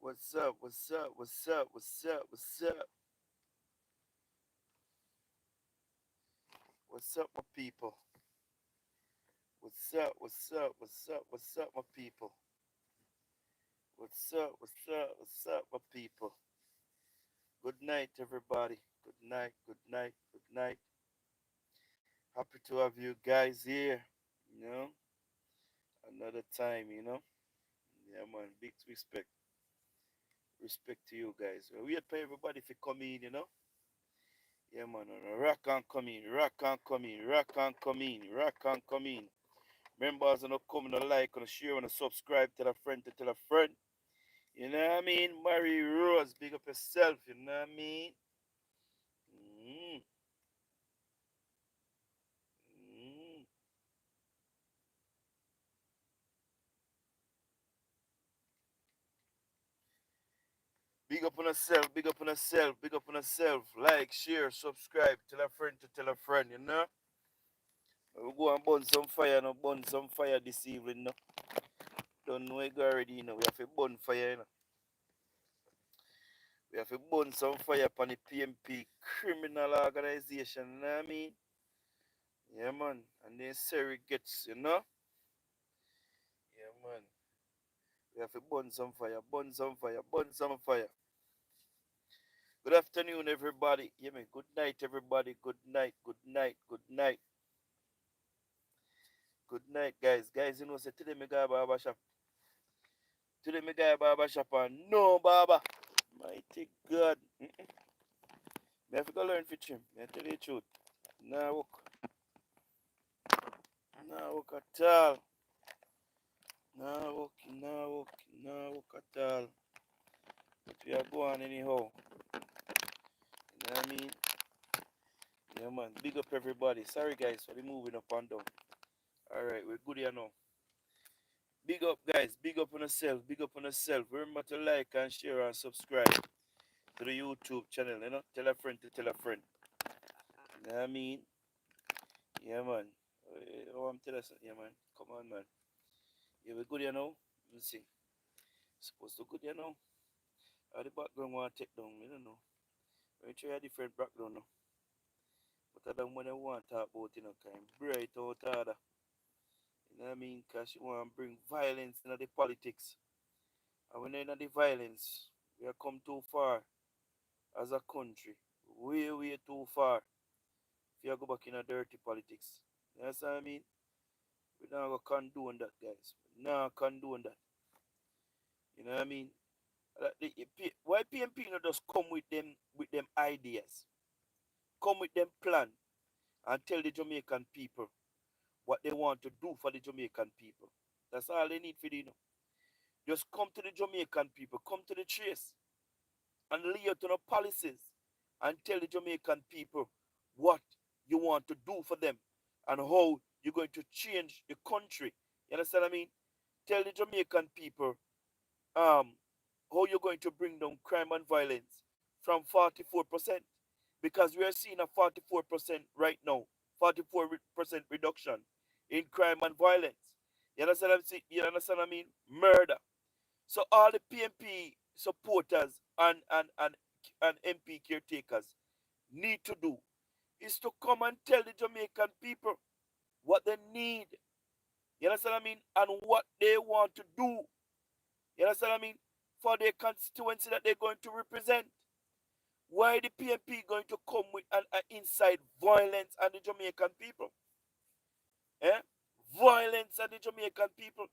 What's up? What's up? What's up? What's up? What's up? What's up, my people? What's up? What's up? What's up? What's up, my people? What's up? What's up? What's up, my people? Good night, everybody. Good night. Good night. Good night. Happy to have you guys here. You know, another time. Yeah, man. Big respect. Respect to you guys. We wait for everybody to come in. Yeah, man. Rock and come in. Rock and come in. Rock and come in. Rock and come in. Members are not coming to like, and share, and subscribe, tell a friend to tell a friend. You know what I mean? Mary Rose, big up yourself, you know what I mean? Mm, mm. Big up on yourself, big up on yourself, big up on yourself. Like, share, subscribe, tell a friend to tell a friend, you know? We go and burn some fire, no? Burn some fire this evening, no? Don't know it already, you know? We have to burn fire, you know? We have to burn some fire upon the PMP criminal organization, you know what I mean? Yeah, man. And then surrogates, you know? Yeah, man. We have to burn some fire, burn some fire, burn some fire. Good afternoon, everybody. Yeah, man. Good night, everybody. Good night, good night, good night, good night, guys. Guys, say today me go barber shop. Today me go barber shop and no barber. Mighty God. Me have to go learn for trim. Me tell you the truth. Nah work. Nah work at all. Nah work, nah work, nah work at all. But we are going anyhow. You know what I mean? Yeah, man. Big up everybody. Sorry, guys, for the moving up and down. All right, we're good here now. Big up, guys. Big up on yourself. Big up on yourself. Remember to like and share and subscribe to the YouTube channel. Tell a friend to tell a friend. You know what I mean? Yeah, man. Oh, I'm telling you, yeah, man. Come on, man. Yeah, we're good here now. Let me see. Supposed to good here now. How the background want to take down? I don't know. We try a different background now. But I don't want to talk about, kind of bright out order. You know what I mean? Because you want to bring violence into the politics. And when in the violence, we have come too far as a country. Way, way too far. If you go back in a dirty politics. You understand what I mean? We not gonna condone that, guys. We not condone that. You know what I mean? Why PMP not just come with them ideas, come with them plan, and tell the Jamaican people what they want to do for the Jamaican people. That's all they need for you know. Just come to the Jamaican people, come to the trace, and lay out on the policies, and tell the Jamaican people what you want to do for them and how you're going to change the country. You understand what I mean? Tell the Jamaican people um, how you're going to bring down crime and violence from 44%. Because we are seeing a 44% right now, 44% reduction in crime and violence. You understand what I'm saying? You understand what I mean? Murder. So all the PMP supporters and MP caretakers need to do is to come and tell the Jamaican people what they need. You understand what I mean? And what they want to do. You understand what I mean? For their constituency that they're going to represent. Why the PMP going to come with an inside violence on the Jamaican people? Eh? Violence on the Jamaican people.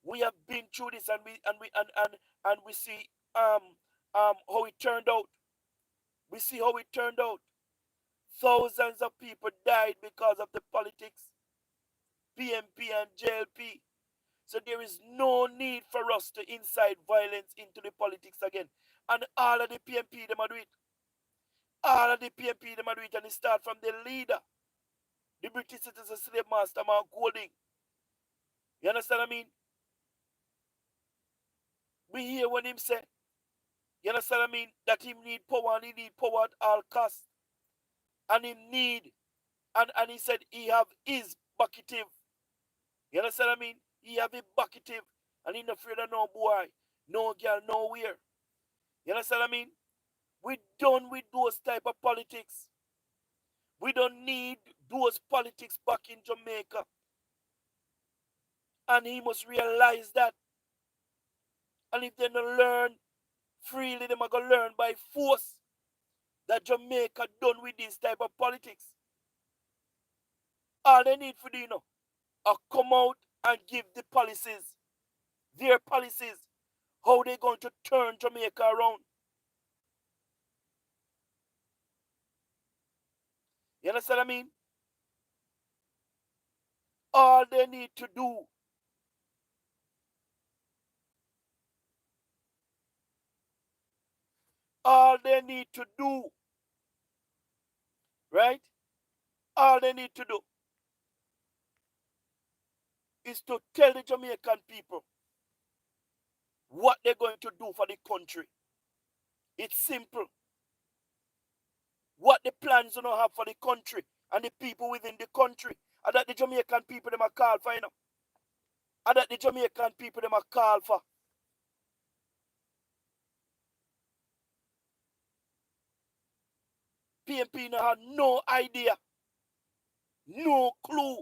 We have been through this and we see how it turned out. We see how it turned out. Thousands of people died because of the politics, PMP and JLP. So there is no need for us to incite violence into the politics again. And all of the PMP them do it. All of the PMP them do it, and it start from the leader, the British citizen slave master Mark Golding. You understand what I mean? We hear when him say, you understand what I mean, that him need power and he need power at all costs. And him need, and he said he have his bucketive. You understand what I mean? He have a bucketive and he not afraid of no boy. No girl, nowhere. You understand what I mean? We done with those type of politics. We don't need those politics back in Jamaica. And he must realize that. And if they don't learn freely, they are going to learn by force that Jamaica done with this type of politics. All they need for do, are come out and give the policies, their policies, how they going to turn Jamaica around. You understand what I mean? All they need to do right? All they need to do is to tell the Jamaican people what they're going to do for the country. It's simple. What the plans you have for the country and the people within the country. And that the Jamaican people them are call for, And that the Jamaican people them are call for. PNP now have no idea. No clue.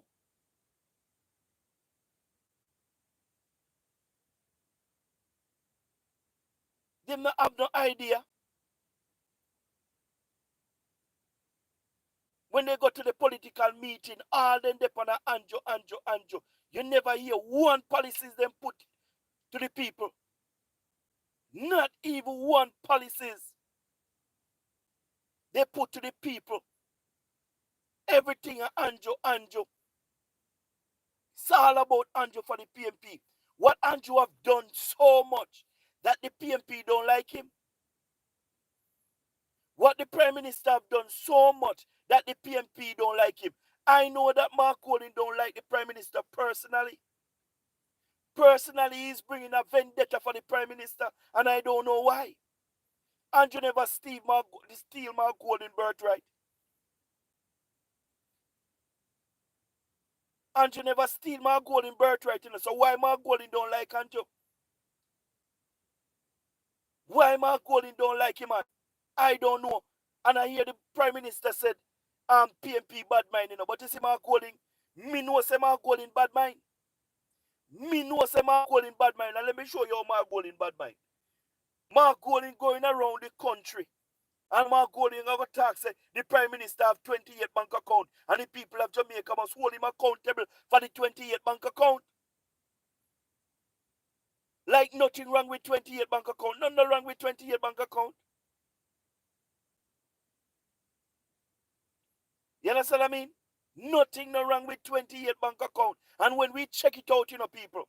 They not have no idea. When they go to the political meeting, all them depend on Anjo. You never hear one policies them put to the people. Not even one policies they put to the people. Everything Anjo. It's all about Anjo for the PNP. What Anjo have done so much that the PNP don't like him. What the Prime Minister have done so much that the PNP don't like him. I know that Mark Collin don't like the Prime Minister personally. Personally, he's bringing a vendetta for the Prime Minister, and I don't know why. Andrew never steal Mark Collin birthright. Andrew never steal Mark Collin birthright, so why Mark Collin don't like Andrew? Why Mark Collin don't like him, man? I don't know. And I hear the Prime Minister said, PNP bad mind, but you see Mark Collin, me know say Mark Collin bad mind. Me know say Mark Collin bad mind, and let me show you how Mark Collin bad mind. Mark Collin going around the country, and Mark Collin going to talk, say, the Prime Minister have 28 bank account, and the people of Jamaica must hold him accountable for the 28 bank account. Like nothing wrong with 28 bank account. Nothing wrong with 28 bank account. You understand what I mean? Nothing no wrong with 28 bank account. And when we check it out, people,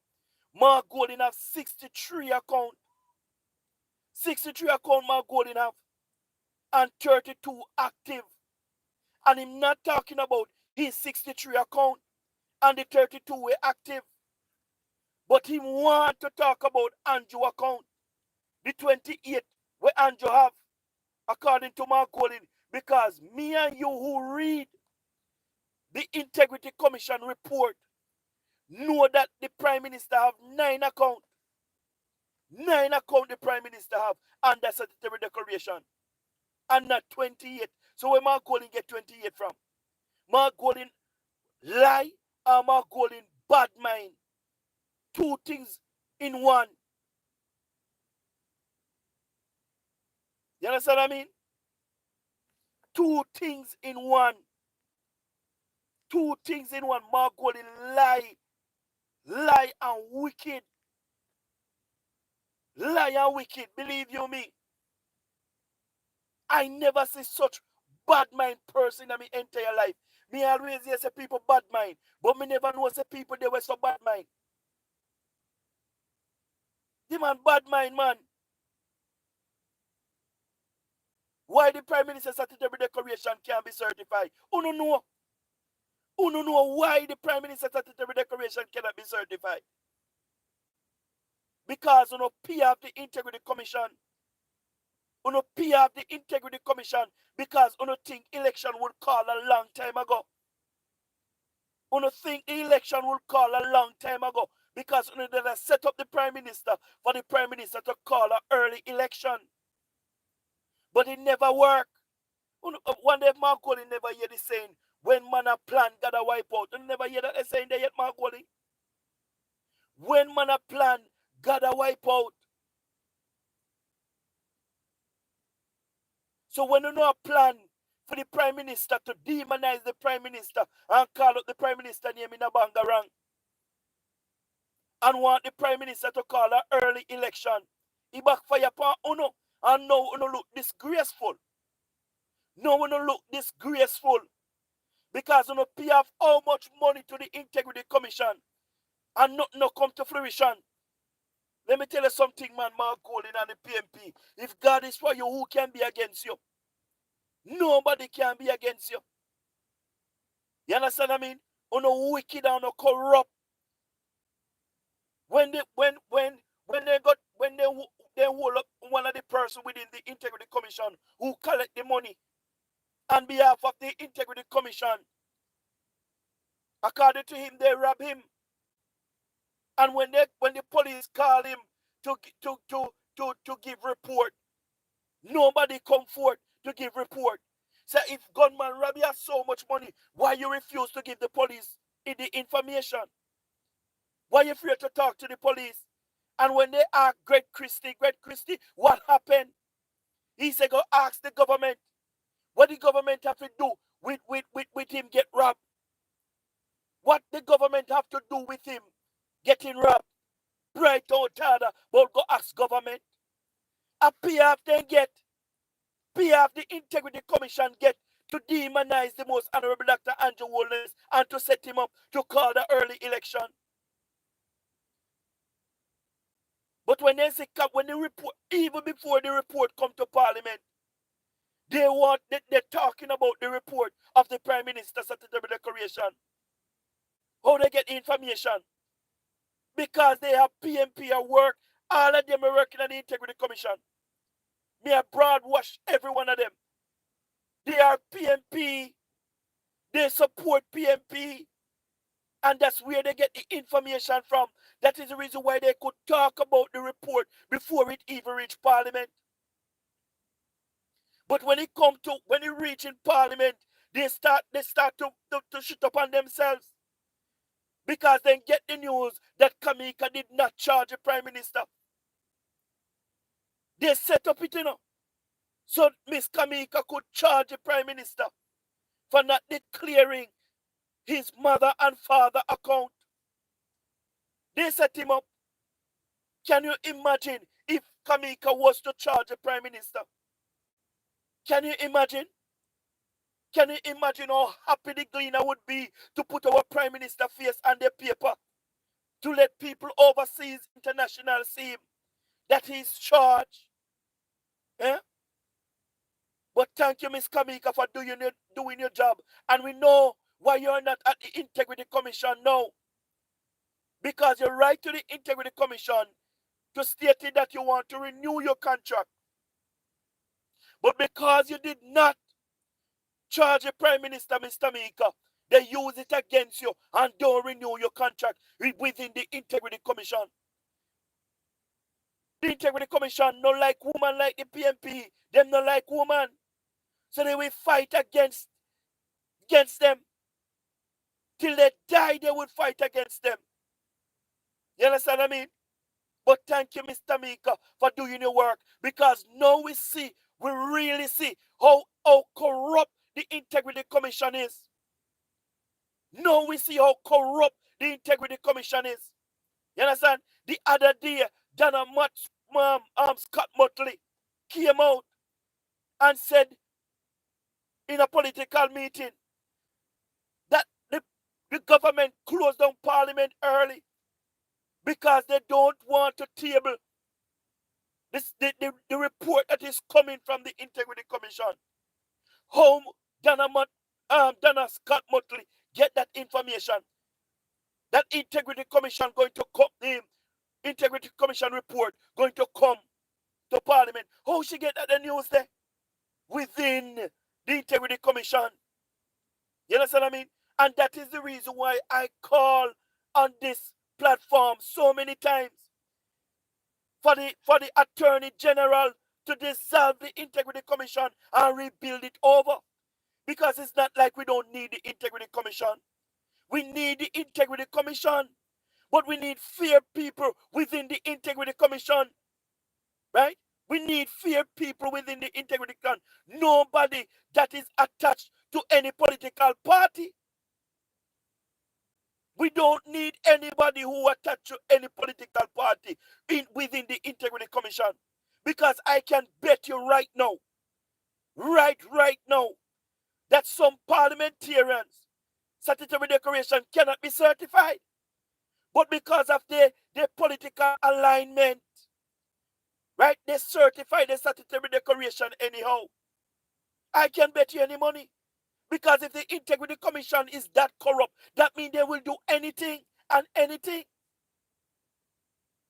Mark Golden have 63 account. 63 account Mark Golden have. And 32 active. And I'm not talking about his 63 account and the 32 were active. But he want to talk about Andrew account. The 28 where Andrew have, according to Mark Golden. Because me and you who read the Integrity Commission report know that the Prime Minister have 9 account. 9 account the Prime Minister have under statutory declaration. And not 28. So where Mark Golden get 28 from? Mark Golden lie or Mark Golden bad mind? Two things in one. You understand what I mean? Two things in one. Two things in one. Mark Golden lie. Lie and wicked. Lie and wicked. Believe you me. I never see such bad mind person in my entire life. Me always hear say people bad mind. But me never know say people they were so bad mind. The man bad mind, man. Why the Prime Minister statutory declaration can't be certified? Who don't know? Who don't know why the Prime Minister statutory declaration cannot be certified? Because you know, peer of the Integrity Commission. You know, peer of the Integrity Commission because you know think election would call a long time ago. You know think the election would call a long time ago Because they set up the Prime Minister for the Prime Minister to call an early election. But it never worked. One day Mark Goli never hear the saying, when man a plan, God a wipe out. You never hear that saying there yet, Mark Goli? When man a plan, God a wipe out. So when you know a plan for the Prime Minister to demonize the Prime Minister and call out the Prime Minister name in a bangarang and want the Prime Minister to call an early election, he backfire upon Uno and now Uno look disgraceful. Now Uno look disgraceful because Uno pay off how much money to the Integrity Commission and nothing no come to fruition. Let me tell you something, man, Mark Golding and the PMP. If God is for you, who can be against you? Nobody can be against you. You understand what I mean? Uno wicked and corrupt. When they hold up one of the person within the Integrity Commission who collect the money on behalf of the Integrity Commission, according to him, they rob him. And when the police call him to give report, nobody come forth to give report. So if gunman rob you so much money, why you refuse to give the police the information? Why you afraid to talk to the police? And when they ask Great Christie, what happened? He said, go ask the government. What the government have to do with him get robbed? What the government have to do with him getting robbed? Bright out harder, but go ask government. A PF they get. PF the Integrity Commission get to demonize the most honorable Dr. Andrew Holness and to set him up to call the early election. But when they say when the report, even before the report come to Parliament, they're talking about the report of the Prime Minister's statutory declaration. How they get information? Because they have PMP at work. All of them are working on the Integrity Commission. Me a broad wash every one of them. They are PMP. They support PMP. And that's where they get the information from. That is the reason why they could talk about the report before it even reached Parliament. But when it reach in Parliament, they start to shut up on themselves. Because they get the news that Kamika did not charge the Prime Minister. They set up it, so Miss Kamika could charge the Prime Minister for not declaring his mother and father account. They set him up. Can you imagine if Kamika was to charge the Prime Minister? Can you imagine? Can you imagine how happy the Gleaner would be to put our Prime Minister face on their paper? To let people overseas, international see him, that he's charged. Eh? But thank you, Miss Kamika, for doing your job. And we know why you're not at the Integrity Commission now. Because you write to the Integrity Commission to state that you want to renew your contract. But because you did not charge the Prime Minister, Mr. Mika, they use it against you and don't renew your contract within the Integrity Commission. The Integrity Commission not like woman like the PMP. Them not like woman. So they will fight against them. Till they die, they will fight against them. You understand what I mean? But thank you, Mr. Mika, for doing your work. Because now we really see how corrupt the Integrity Commission is. Now we see how corrupt the Integrity Commission is. You understand? The other day, Scott Motley came out and said in a political meeting that the government closed down Parliament early because they don't want to table the report that is coming from the Integrity Commission. How Donna Scott Motley get that information? That Integrity Commission going to come, the Integrity Commission report going to come to Parliament. How she get that the news there? Within the Integrity Commission. You understand what I mean? And that is the reason why I call on this platform so many times for the Attorney General to dissolve the Integrity Commission and rebuild it over. Because it's not like we don't need the Integrity Commission. We need the Integrity Commission, but we need fair people within the Integrity Commission, right? We need fair people within the Integrity Commission. Nobody that is attached to any political party. We don't need anybody who attached to any political party within the Integrity Commission. Because I can bet you right now, right now, that some parliamentarians' statutory declaration cannot be certified. But because of their political alignment, right, they certify the statutory declaration anyhow. I can bet you any money. Because if the Integrity Commission is that corrupt, that means they will do anything and anything.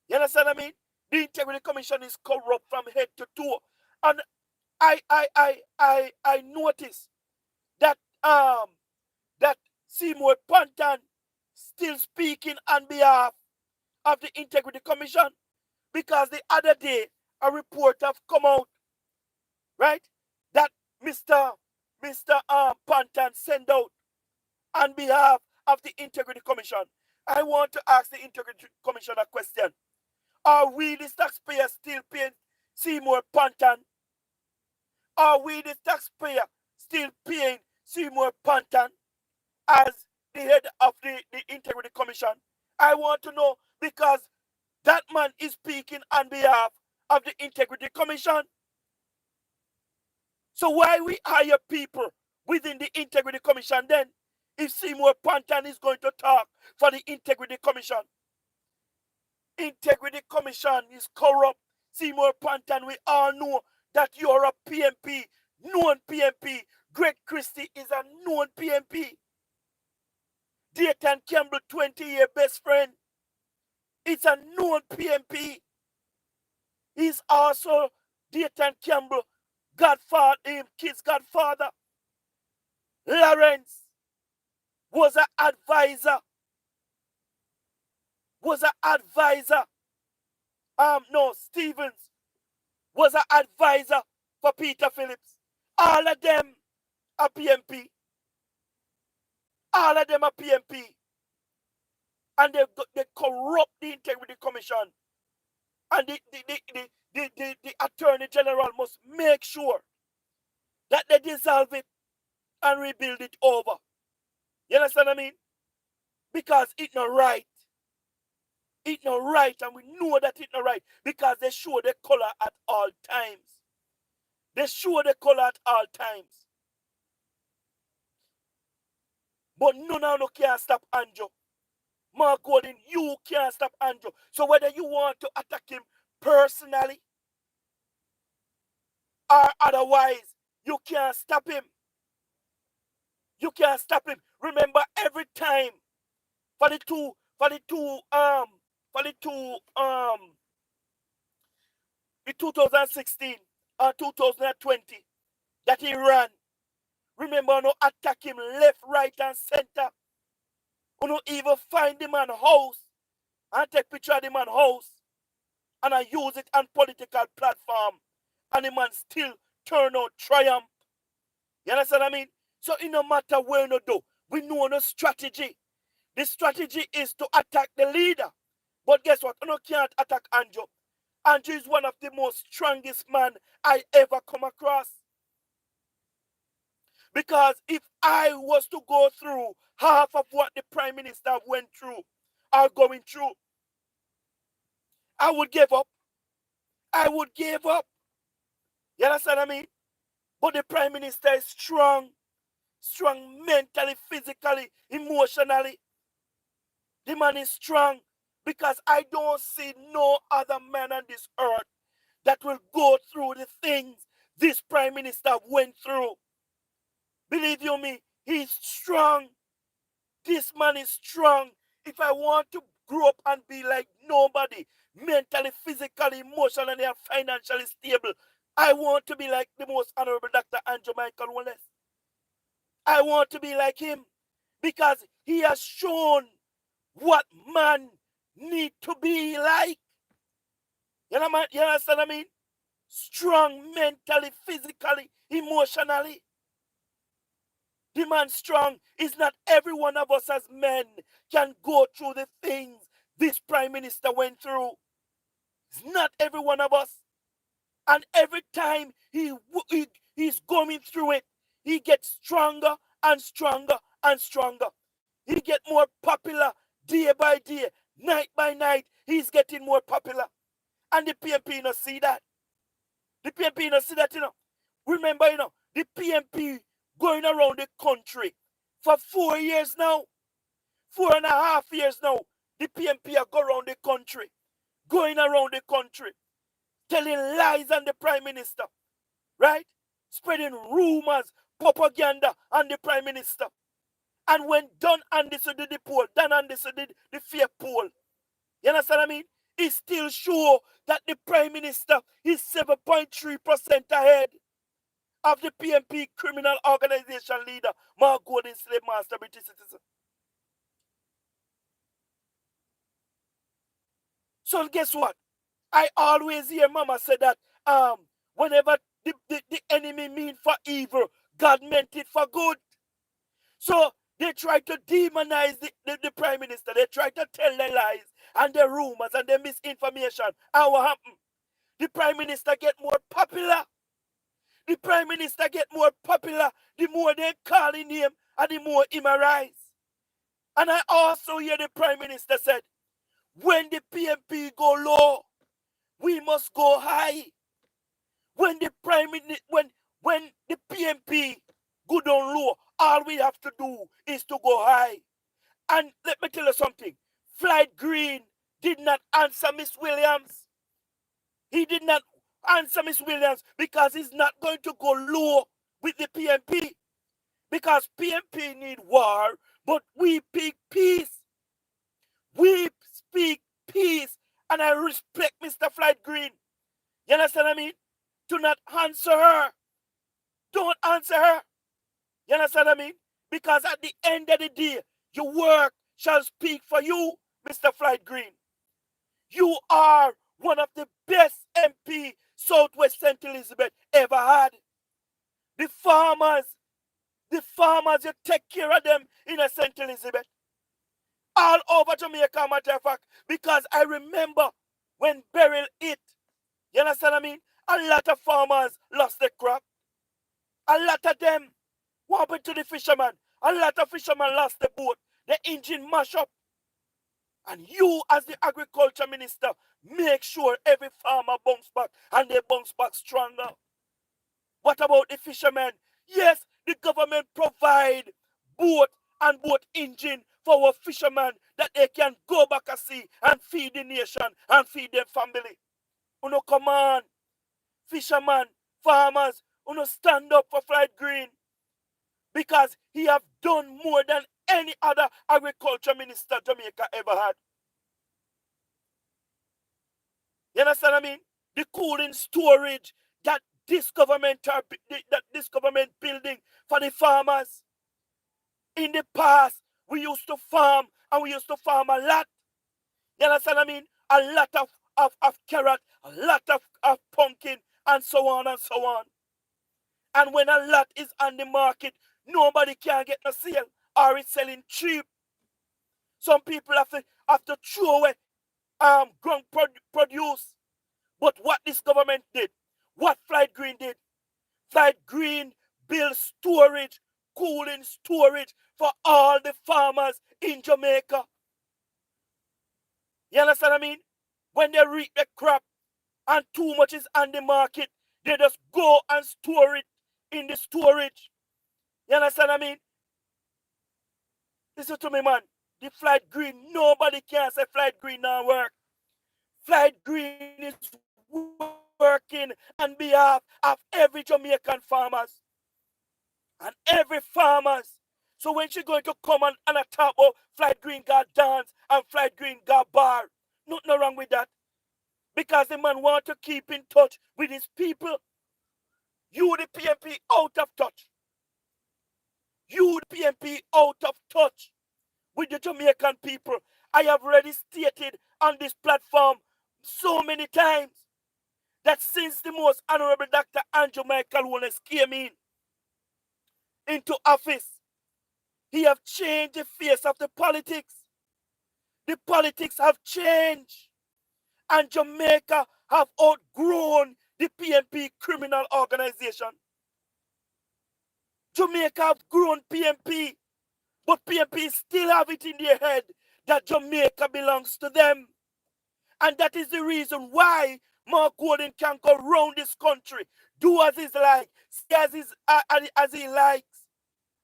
You understand what I mean? The Integrity Commission is corrupt from head to toe. And I noticed that that Seymour Panton still speaking on behalf of the Integrity Commission, because the other day a report have come out, right, that Mr. Panton sent out on behalf of the Integrity Commission. I want to ask the Integrity Commission a question. Are we the taxpayers still paying Seymour Panton? Are we the taxpayer still paying Seymour Panton as the head of the Integrity Commission? I want to know, because that man is speaking on behalf of the Integrity Commission. So why we hire people within the Integrity Commission then, if Seymour Panton is going to talk for the Integrity Commission? Integrity Commission is corrupt. Seymour Panton, we all know that you're a PMP, known PMP. Greg Christie is a known PMP. Dayton Campbell, 20-year best friend. It's a known PMP. He's also Dayton Campbell, godfather, kid's godfather. Lawrence was an advisor. Stevens was an advisor for Peter Phillips. All of them are PMP. All of them are PMP. And they corrupt the Integrity Commission. And the Attorney General must make sure that they dissolve it and rebuild it over. You understand what I mean? Because it's not right. It's not right, and we know that it's not right, because they show the color at all times. They show the color at all times. But none of them can stop Andrew. Mark Golden, you can't stop Andrew. So whether you want to attack him personally or otherwise, you can't stop him. You can't stop him. Remember, every time for the 2016 and 2020 that he ran, remember, no attack him left, right, and center. You no even find the man house and take picture of the man house and I use it on political platform, and the man still turn out triumph. You understand what I mean? So it no matter where you do, we know no strategy. The strategy is to attack the leader. But guess what? You can't attack Andrew. Andrew is one of the most strongest man I ever come across. Because if I was to go through half of what the Prime Minister went through or going through, I would give up. I would give up. You understand what I mean? But the Prime Minister is strong. Strong mentally, physically, emotionally. The man is strong, because I don't see no other man on this earth that will go through the things this Prime Minister went through. Believe you me, he's strong. This man is strong. If I want to grow up and be like nobody, mentally, physically, emotionally, and financially stable, I want to be like the most honorable Dr. Andrew Michael Wallace. I want to be like him, because he has shown what man need to be like, you know, man, you understand what I mean? Strong mentally, physically, emotionally. The man strong is not every one of us as men can go through the things this prime minister went through. It's not every one of us. And every time he's going through it, he gets stronger and stronger and stronger. He gets more popular day by day, night by night. He's getting more popular. And the PMP not see that. The PMP not see that, you know. Remember, you know, the PMP going around the country for 4 years now. 4.5 years now. The PMP are going around the country. Going around the country. Telling lies on the prime minister. Right? Spreading rumors, propaganda on the prime minister. And when Don Anderson did the poll, Don Anderson did the fair poll. You understand what I mean? He still show that the prime minister is 7.3% ahead of the PMP criminal organization leader, Mark Golden Slave Master, British citizen. So guess what? I always hear Mama say that whenever the enemy mean for evil, God meant it for good. So they try to demonize the prime minister. They try to tell their lies and their rumors and their misinformation. And what happened? The prime minister get more popular. The prime minister get more popular. The more they calling him and the more him arise. And I also hear the prime minister said, when the PMP go low, we must go high. When the when the PMP go down low, all we have to do is to go high. And let me tell you something. Flight Green did not answer Miss Williams. He did not answer Miss Williams because he's not going to go low with the PMP. Because PMP need war, but we speak peace. We speak peace. And I respect Mr. Flight Green. You understand what I mean? Do not answer her. Don't answer her. You understand what I mean? Because at the end of the day, your work shall speak for you, Mr. Flight Green. You are one of the best MP Southwest St. Elizabeth ever had. The farmers, you take care of them in a St. Elizabeth. All over Jamaica, matter of fact, because I remember when Beryl hit, you understand what I mean? A lot of farmers lost their crop. A lot of them. What happened to the fishermen? A lot of fishermen lost the boat. The engine mash up. And you, as the agriculture minister, make sure every farmer bounce back and they bounce back stronger. What about the fishermen? Yes, the government provide boat and boat engine for our fishermen that they can go back at sea and feed the nation and feed their family. Uno come on, fishermen, farmers, uno stand up for Flight Green because he have done more than any other agriculture minister Jamaica ever had. You understand what I mean? The cooling storage that this government building for the farmers. In the past, we used to farm and we used to farm a lot. You understand what I mean? A lot of carrot, a lot of pumpkin, and so on and so on. And when a lot is on the market, nobody can get a sale or it's selling cheap. Some people have to throw away ground produce. But what this government did, what Flight Green did, Flight Green built storage, cooling storage for all the farmers in Jamaica. You understand what I mean? When they reap the crop and too much is on the market, they just go and store it in the storage. You understand what I mean? Listen to me, man. The Flight Green, nobody can say Flight Green now work. Flight Green is working on behalf of every Jamaican farmers. And every farmers. So when she going to come on a top of Flight Green got dance and Flight Green got bar. Nothing wrong with that. Because the man want to keep in touch with his people. You, the PMP, out of touch. You, the PMP, out of touch with the Jamaican people. I have already stated on this platform so many times that since the most honorable Dr. Andrew Michael Wallace came into office, he have changed the face of the politics. The politics have changed, and Jamaica have outgrown the PNP criminal organization. Jamaica have grown PNP, but PNP still have it in their head that Jamaica belongs to them. And that is the reason why Mark Gordon can go around this country, do as he like, say as he likes.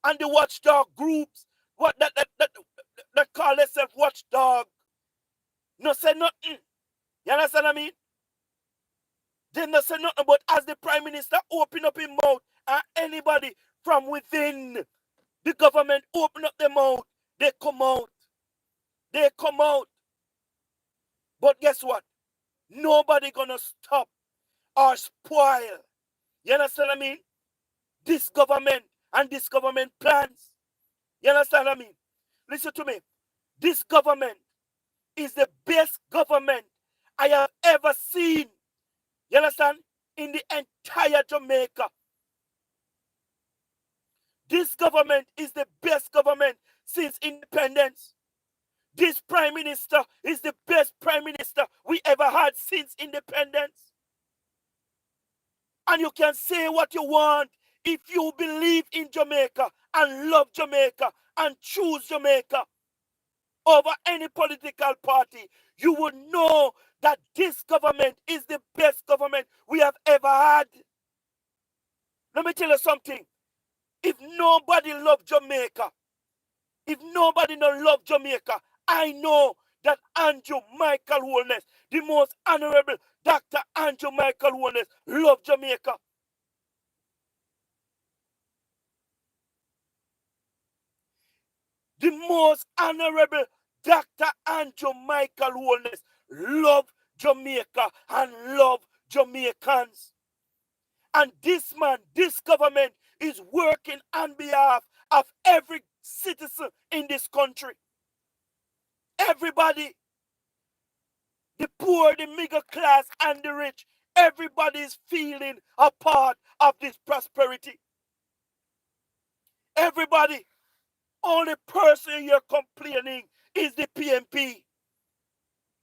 And the watchdog groups, what that call themselves watchdog, no say nothing. You understand what I mean? They no say nothing, but as the Prime Minister open up his mouth, and anybody from within the government open up their mouth, they come out. They come out. But guess what? Nobody gonna stop or spoil. You understand what I mean? This government and this government plans. You understand what I mean? Listen to me. This government is the best government I have ever seen. You understand? In the entire Jamaica. This government is the best government since independence. This Prime Minister is the best Prime Minister we ever had since independence. And you can say what you want. If you believe in Jamaica and love Jamaica and choose Jamaica over any political party, you would know that this government is the best government we have ever had. Let me tell you something. If nobody loves Jamaica, if nobody don't love Jamaica, I know that Andrew Michael Holness, the most honorable Dr. Andrew Michael Holness, love Jamaica. The most honorable Dr. Andrew Michael Holness love Jamaica and love Jamaicans. And this man, this government is working on behalf of every citizen in this country. Everybody, the poor, the middle class, and the rich, everybody is feeling a part of this prosperity. Everybody. Only person you're complaining is the PNP.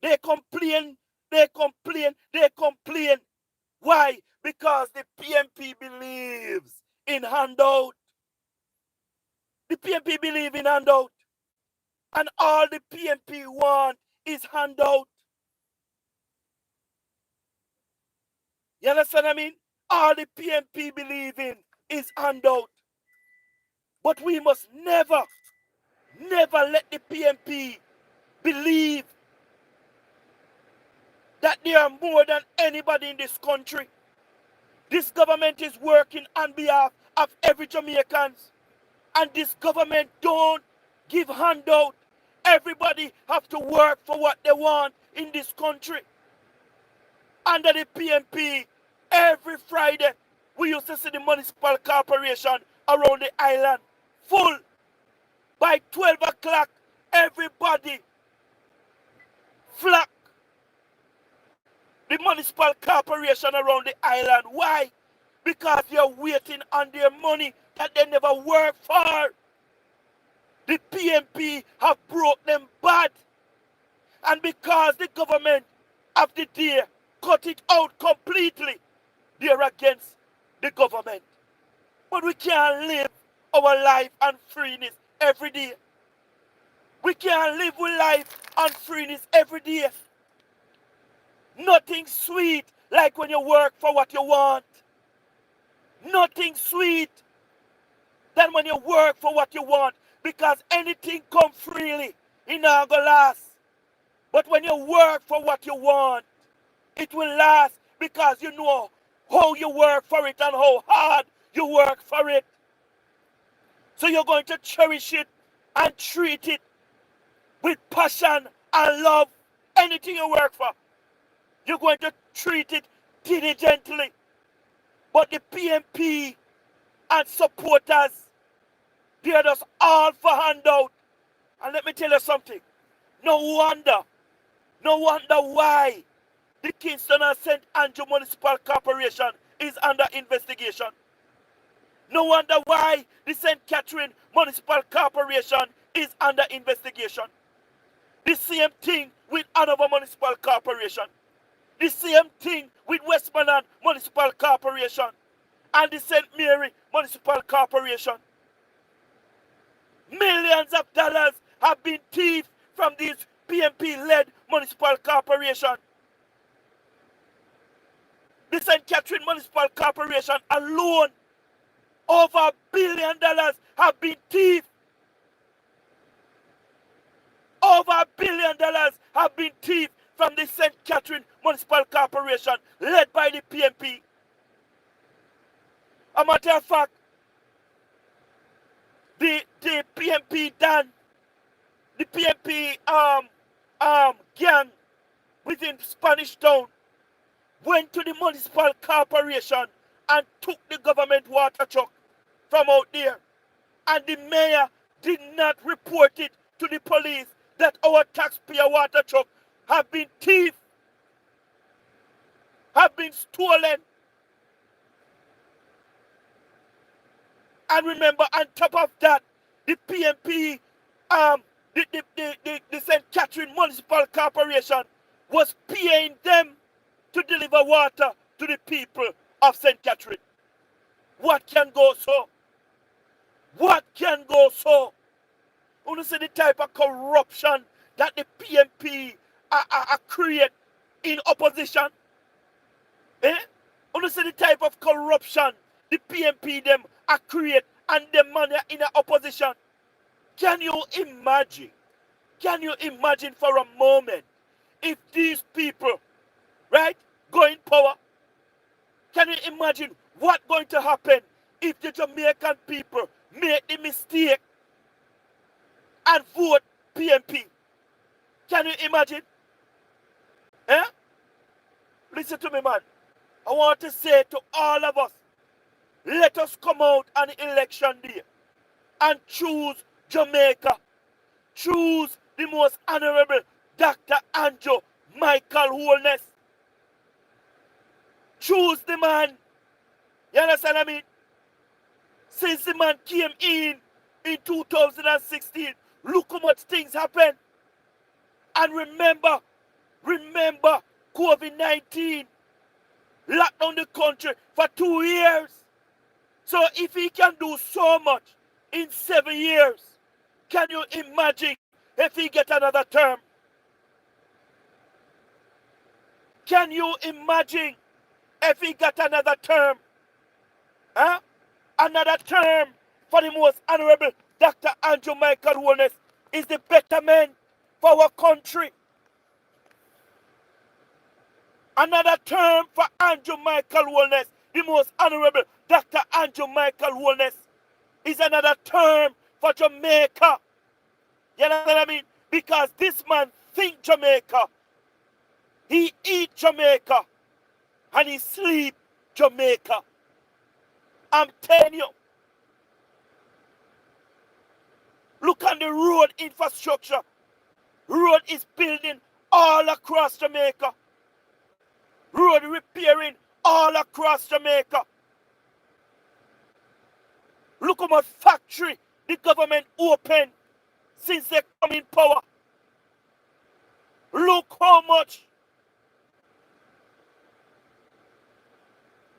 They complain, they complain, they complain. Why? Because the PNP believes in handout. The PNP believe in handout. And all the PNP want is handout. You understand what I mean? All the PNP believe in is handout. But we must never let the PNP believe that they are more than anybody in this country. This government is working on behalf of every Jamaican. And this government don't give handout. Everybody have to work for what they want in this country. Under the PNP, every Friday, we used to see the municipal corporation around the island full. By 12 o'clock, everybody flock the municipal corporation around the island. Why? Because they're waiting on their money that they never worked for. The PNP have broke them bad. And because the government of the day cut it out completely, they're against the government. But we can't live our life and freeness every day. We can't live with life and freeness every day. Nothing sweet like when you work for what you want. Nothing sweet than when you work for what you want. Because anything come freely, it not gonna last. But when you work for what you want, it will last because you know how you work for it and how hard you work for it. So you're going to cherish it and treat it with passion and love. Anything you work for, you're going to treat it diligently. But the PNP and supporters, they're just all for handout. And let me tell you something. No wonder. No wonder why the Kingston and St. Andrew Municipal Corporation is under investigation. No wonder why the St. Catherine Municipal Corporation is under investigation. The same thing with Hanover Municipal Corporation. The same thing with Westmoreland Municipal Corporation and the St. Mary Municipal Corporation. Millions of dollars have been thieved from these PMP-led municipal corporation. The St. Catherine Municipal Corporation alone, over $1 billion have been thieved. Over $1 billion have been thieved from the St. Catherine Municipal Corporation, led by the PMP. A matter of fact, the PMP done, the PMP gang within Spanish Town went to the municipal corporation and took the government water truck from out there. And the mayor did not report it to the police that our taxpayer water truck have been thieved, have been stolen. And remember, on top of that, the PMP, the St. Catherine Municipal Corporation was paying them to deliver water to the people of St. Catherine. What can go so? What can go so? You see the type of corruption that the PMP create in opposition? Eh? You see the type of corruption the PMP them create and them money in the opposition? Can you imagine? Can you imagine for a moment if these people, right, go in power? Can you imagine what's going to happen if the Jamaican people make the mistake and vote PMP? Can you imagine? Eh? Listen to me, man. I want to say to all of us, let us come out on election day and choose Jamaica. Choose the most honorable Dr. Andrew Michael Holness. Choose the man. You understand what I mean? Since the man came in 2016, look how much things happened. And remember, COVID-19 locked down the country for 2 years. So if he can do so much in 7 years, can you imagine if he get another term? Can you imagine if he got another term? Huh? Another term for the most honorable Dr. Andrew Michael Holness is the betterment for our country. Another term for Andrew Michael Holness, the most honorable Dr. Andrew Michael Holness, is another term for Jamaica. You know what I mean? Because this man think Jamaica, he eat Jamaica, and he sleep Jamaica. I'm telling you. Look at the road infrastructure. Road is building all across Jamaica. Road repairing all across Jamaica. Look how much factory the government opened since they come in power. Look how much.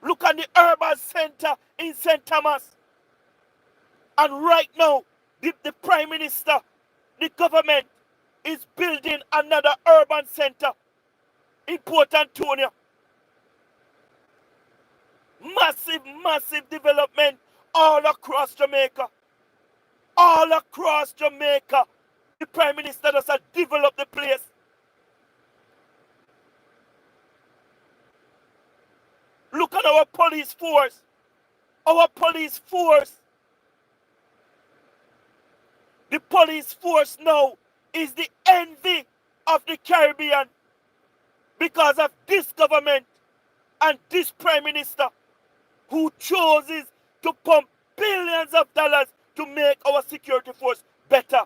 Look at the urban center in St. Thomas. And right now, the Prime Minister, the government, is building another urban center in Port Antonio. Massive, massive development all across Jamaica. All across Jamaica. The Prime Minister does develop the place. Look at our police force. Our police force. The police force now is the envy of the Caribbean because of this government and this Prime Minister who chooses to pump billions of dollars to make our security force better.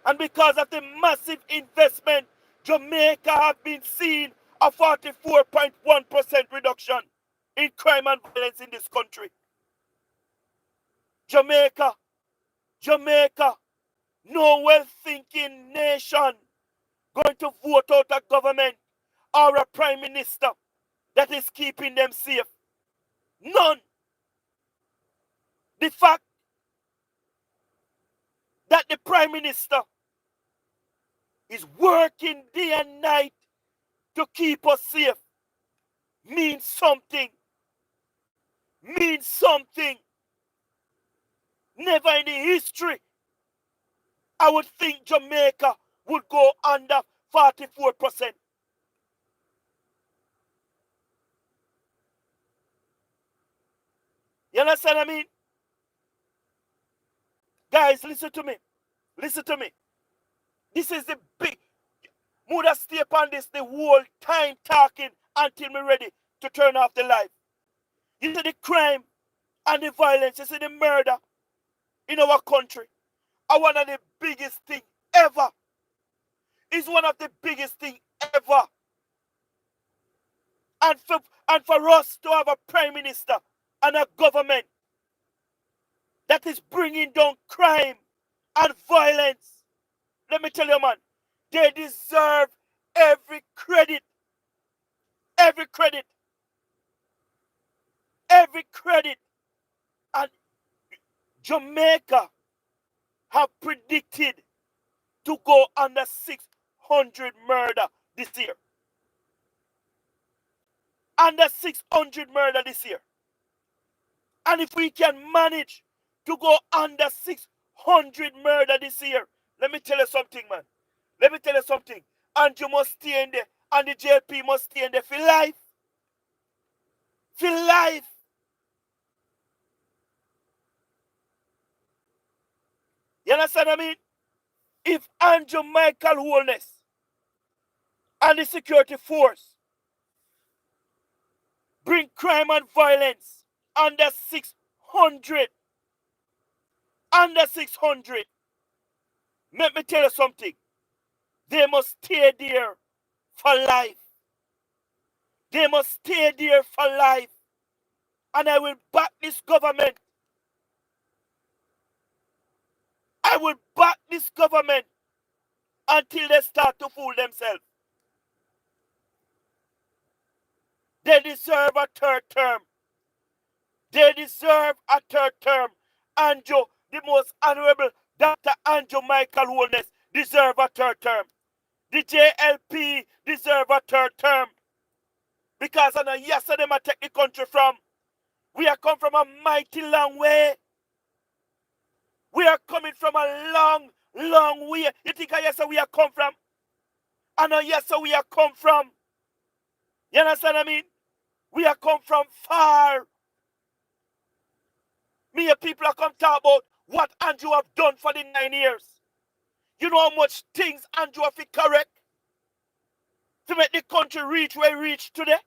And because of the massive investment, Jamaica have been seeing a 44.1% reduction in crime and violence in this country. Jamaica, no well-thinking nation going to vote out a government or a prime minister that is keeping them safe. None. The fact that the prime minister is working day and night to keep us safe means something. Means something. Never in the history I would think Jamaica would go under 44%. You understand what I mean? Guys, listen to me. Listen to me. This is the big... Muda stay upon this the whole time talking until me ready to turn off the light. You see the crime and the violence, you see the murder in our country are one of the biggest thing ever. It's one of the biggest thing ever. And for us to have a prime minister and a government that is bringing down crime and violence, let me tell you, man, they deserve every credit. Every credit. Every credit. And Jamaica have predicted to go under 600 murder this year. Under 600 murder this year. And if we can manage to go under 600 murder this year, let me tell you something, man. Let me tell you something. And you must stay in there. And the JLP must stay in there for life. For life. You understand what I mean? If Andrew Michael Holness and the security force bring crime and violence under 600, let me tell you something. They must stay there for life. They must stay there for life. And I will back this government. I will back this government until they start to fool themselves. They deserve a third term. They deserve a third term. Andrew, the most honorable Dr. Andrew Michael Holness, deserve a third term. The JLP deserve a third term. Because I know yesterday I take the country from. We are come from a mighty long way. We are coming from a long, long way. You think I yes we are come from? I know yes we are come from. You understand what I mean? We are come from far. Me and people are come talk about what Andrew have done for the 9 years. You know how much things Andrew have to correct to make the country reach where it reached today?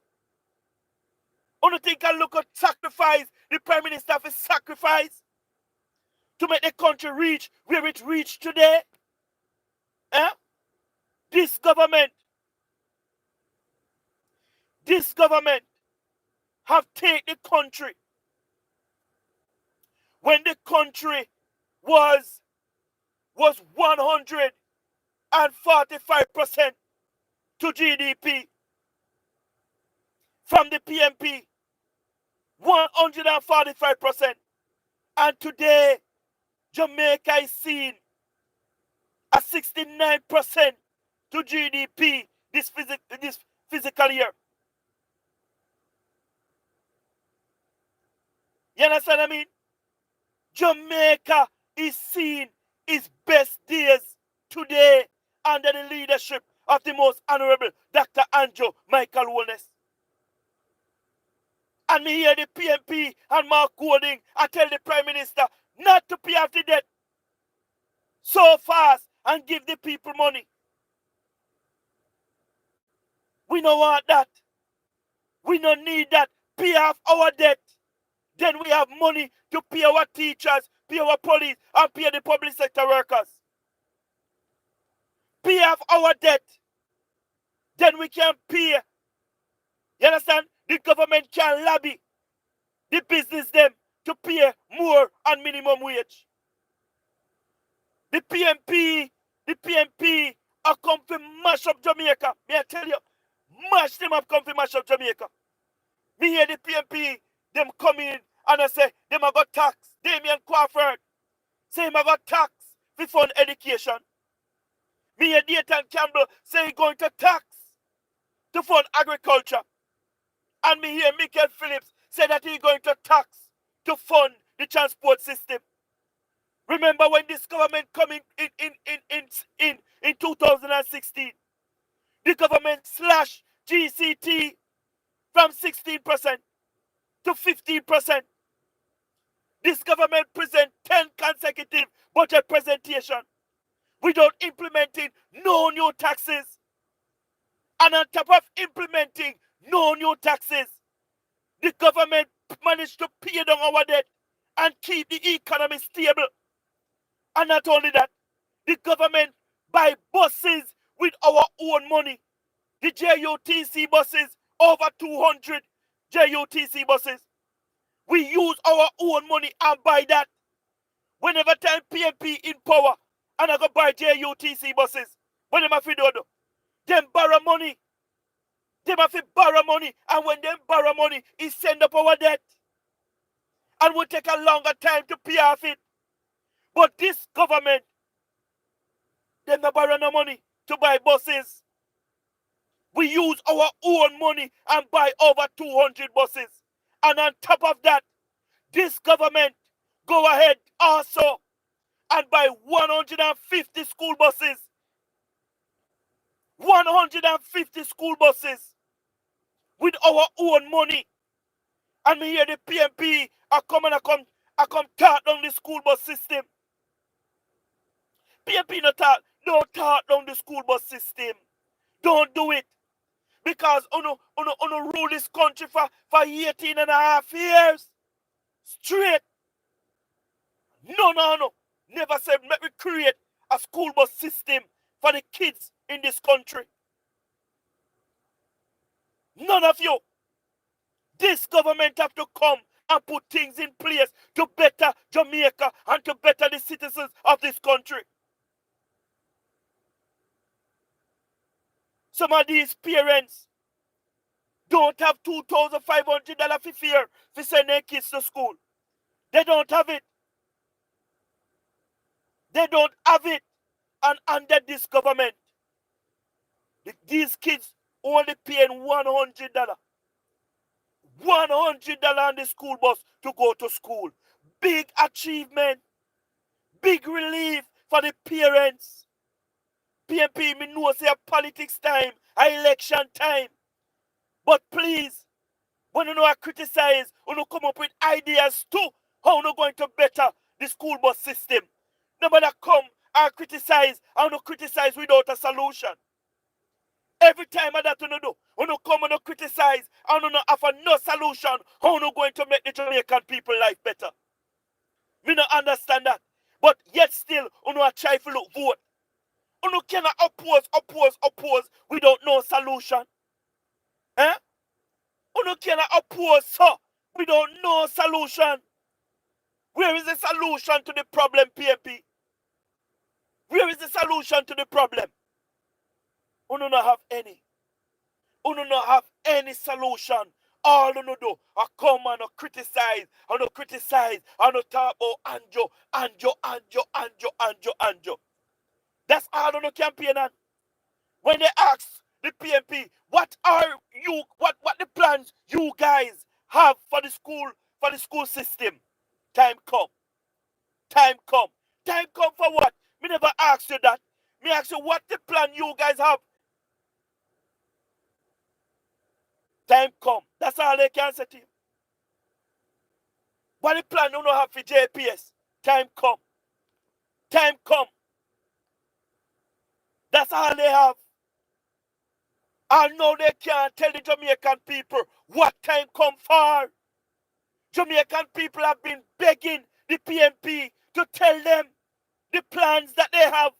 Only thing can look at sacrifice, the Prime Minister has sacrifice to make the country reach where it reached today. Eh? This government have taken the country when the country was 145% to GDP from the PMP, 145%. And today, Jamaica is seeing a 69% to GDP this physical year. You understand what I mean? Jamaica is seeing its best days today under the leadership of the most honorable Dr. Andrew Michael Holness. And me hear the PMP and Mark Golding, I tell the Prime Minister not to pay off the debt so fast and give the people money. We don't want that. We don't need that. Pay off our debt. Then we have money to pay our teachers, pay our police, and pay the public sector workers. pay off our debt. Then we can pay. You understand? The government can lobby the business them to pay more on minimum wage. The PMP are come to mash up Jamaica. May I tell you, mash them up, come to mash up Jamaica. Me hear the PMP, them come in and I say, them have got tax. Damien Crawford say him have got tax to fund education. Me hear Dayton Campbell say he going to tax to fund agriculture. And me hear Michael Phillips say that he going to tax to fund the transport system. Remember when this government come in 2016, the government slashed GCT from 16% to 15%. This government present 10 consecutive budget presentation without implementing no new taxes. And on top of implementing no new taxes, the government managed to pay down our debt and keep the economy stable. And not only that, the government buy buses with our own money. The JUTC buses, over 200 JUTC buses. We use our own money and buy that. Whenever time PMP in power, and I go buy JUTC buses. When them have to do, them borrow money. Them have to borrow money. And when them borrow money, it send up our debt. And will take a longer time to pay off it. But this government, they not borrow no money to buy buses. We use our own money and buy over 200 buses. And on top of that, this government go ahead also and buy 150 school buses. 150 school buses with our own money. And me hear the PMP are come and I come talk down the school bus system. PMP don't talk down the school bus system. Don't do it. Because uno rule this country for 18 and a half years. Straight. No. Never said let me create a school bus system for the kids in this country. None of you. This government have to come and put things in place to better Jamaica and to better the citizens of this country. Some of these parents don't have $2,500 for fear for send their kids to school. They don't have it. They don't have it. And under this government, these kids only paying $100. $100 on the school bus to go to school. Big achievement. Big relief for the parents. PMP, me know say a politics time, a election time. But please, when you know I criticize, you know come up with ideas too, how you going to better the school bus system. Nobody come and criticize, and you criticize without a solution. Every time that you do, you come and criticize, and you offer no solution, how you going to make the Jamaican people life better. Me not understand that. But yet still, you try to look vote. You cannot oppose without no solution. Eh? You cannot oppose so without no solution. Where is the solution to the problem, PMP? Where is the solution to the problem? You don't have any. You don't have any solution. All you do are come and criticize, and talk about Anjo. That's all you campaign on. When they ask the PMP, what the plans you guys have for the school system? Time come. Time come for what? Me never asked you that. Me ask you what the plan you guys have. Time come. That's all they can say to you. What the plan you don't have for JPS? Time come. Time come. That's all they have. And now they can't tell the Jamaican people what time come for. Jamaican people have been begging the PMP to tell them the plans that they have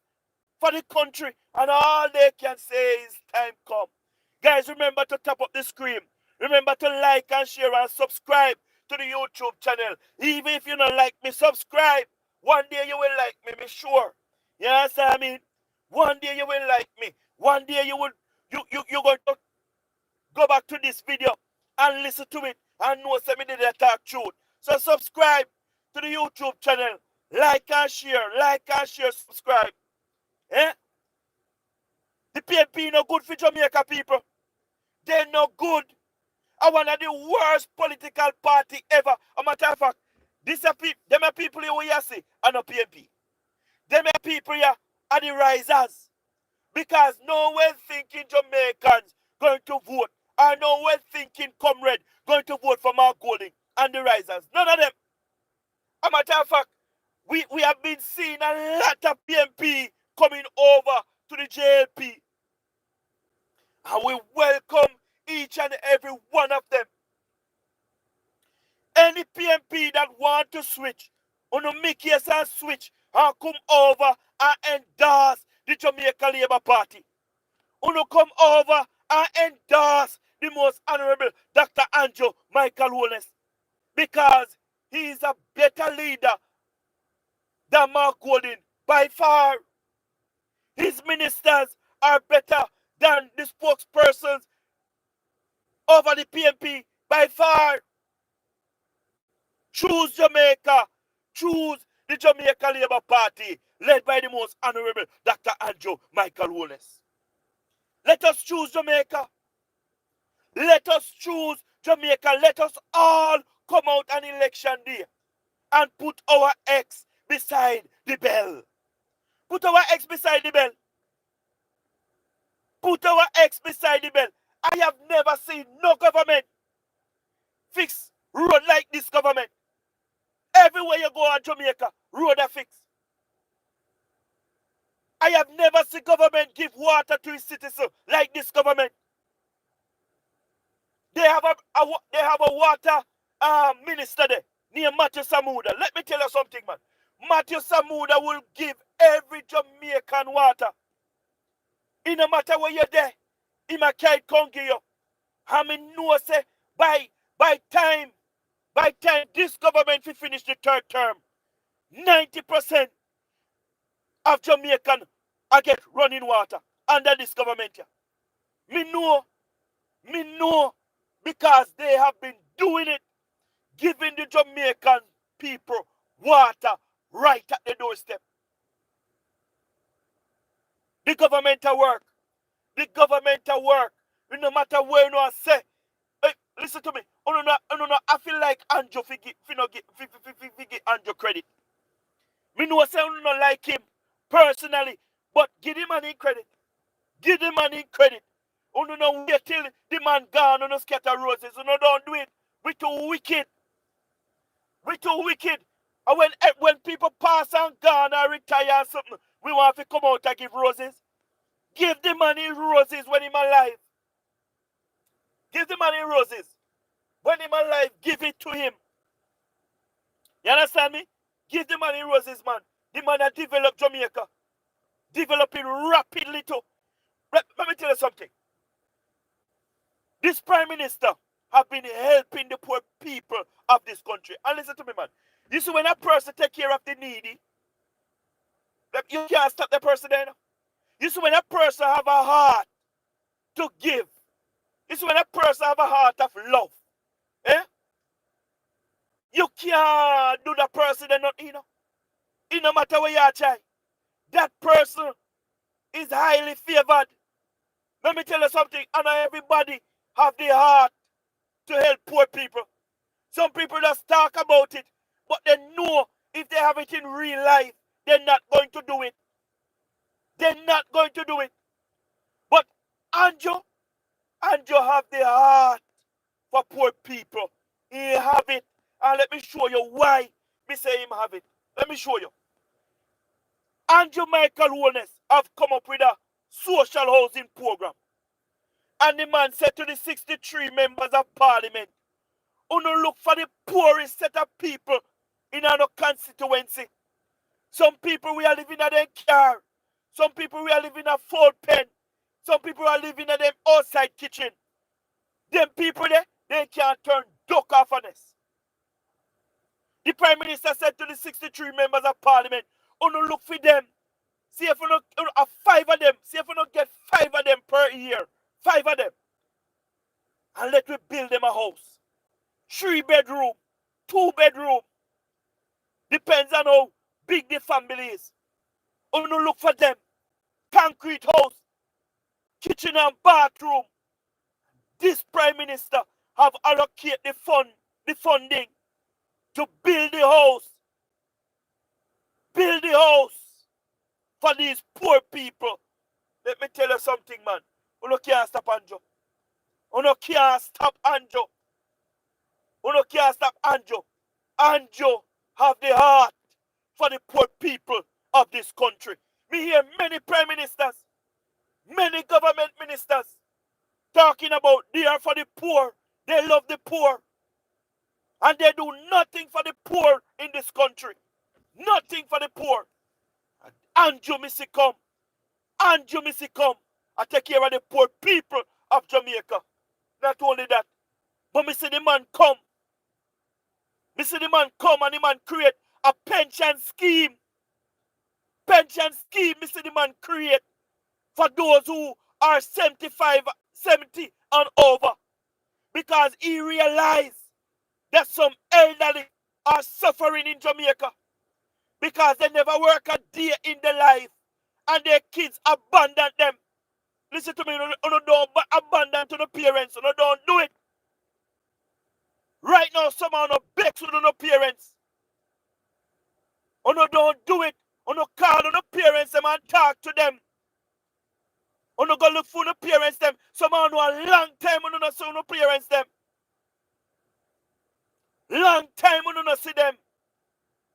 for the country. And all they can say is time come. Guys, remember to tap up the screen. Remember to like and share and subscribe to the YouTube channel. Even if you don't like me, subscribe. One day you will like me sure. You understand what I mean? One day you will like me. One day you're going to go back to this video and listen to it and know something did a talk truth. So subscribe to the YouTube channel. Like and share, subscribe. Eh? The PNP no good for Jamaica people. They're no good. I one of the worst political party ever. A matter of fact, them are people here we see and no PNP. Them are people here are the risers. Because no well thinking Jamaicans going to vote. Or no well thinking comrade going to vote for Mark Golding and the risers. None of them. A matter of fact, we have been seeing a lot of PNP coming over to the JLP. And we welcome each and every one of them. Any PNP that want to switch, on a make yes and switch and come over and endorse the Jamaica Labour Party. Uno come over and endorse the most honorable Dr. Andrew Michael Holness. Because he is a better leader than Mark Golding by far. His ministers are better than the spokespersons over the PNP by far. Choose Jamaica. Choose the Jamaica Labour Party led by the most honorable Dr. Andrew Michael Holness. Let us choose Jamaica. Let us choose Jamaica. Let us all come out on election day and put our X beside the bell. Put our X beside the bell. Put our X beside the bell. I have never seen no government fix road like this government. Everywhere you go in Jamaica, road are fixed. I have never seen government give water to its citizens like this government. They have a water minister there near Matthew Samuda. Let me tell you something, man. Matthew Samuda will give every Jamaican water. It no matter where you're there, he might come give you. I mean, no say by time this government will finish the third term, 90% of Jamaican are get running water under this government here. Me know, because they have been doing it, giving the Jamaican people water right at the doorstep. The government at work. The government at work. No matter where you say. Hey, listen to me. I feel like Andrew give Andrew credit. Me know say you don't like him personally, but give him an credit. Give him an credit. You don't wait till the man gone and scatter roses. You don't do it. We too wicked. We too wicked. And when people pass and gone or retire or something, we want to come out and give roses. Give the man his roses when he's alive. Give the man his roses. When he's alive, give it to him. You understand me? Give the man his roses, man. The man that developed Jamaica. Developing rapidly too. Let me tell you something. This Prime Minister have been helping the poor people of this country. And listen to me, man. You see, when a person take care of the needy, you can't stop the person there. You see, when a person have a heart to give, you see, when a person have a heart of love, you can't do the person there nothing, It no matter where you try. That person is highly favored. Let me tell you something, and everybody have the heart to help poor people. Some people just talk about it, but they know if they have it in real life, they're not going to do it. They're not going to do it. But Andrew have the heart for poor people. He have it. And let me show you why me say him have it. Let me show you. Andrew Michael Holness have come up with a social housing program. And the man said to the 63 members of parliament, "Uno look for the poorest set of people in our constituency. Some people we are living in their car. Some people we are living in a fold pen. Some people are living in them outside kitchen. Them people there, they can't turn duck off on us. The Prime Minister said to the 63 members of Parliament, "Uno look for them. See if you have 5 of them. See if you don't get 5 of them per year. 5 of them. And let me build them a house. 3 bedroom, 2 bedroom. Depends on how big the family is. Uno look for them. Concrete house, kitchen and bathroom. This Prime Minister have allocated the funding to build the house. Build the house for these poor people. Let me tell you something, man. Uno can't stop Anjo. Uno can't stop Anjo. Uno can't stop Anjo. Anjo have the heart for the poor people of this country. Me hear many prime ministers, many government ministers talking about they are for the poor. They love the poor. And they do nothing for the poor in this country. Nothing for the poor. Anjo missy come. Anjo missy come. I take care of the poor people of Jamaica. Not only that, but me see the man come. Me see the man come and the man create a pension scheme. Pension scheme, me see the man create for those who are 75, 70 and over. Because he realized that some elderly are suffering in Jamaica because they never work a day in their life and their kids abandon them. Listen to me, you don't abandon to the parents, you don't do it. Right now, someone no begs with no parents. You don't do it. You call the parents them and talk to them. You go look for the parents them. Someone know a long time you don't see the parents them. Long time you don't see them.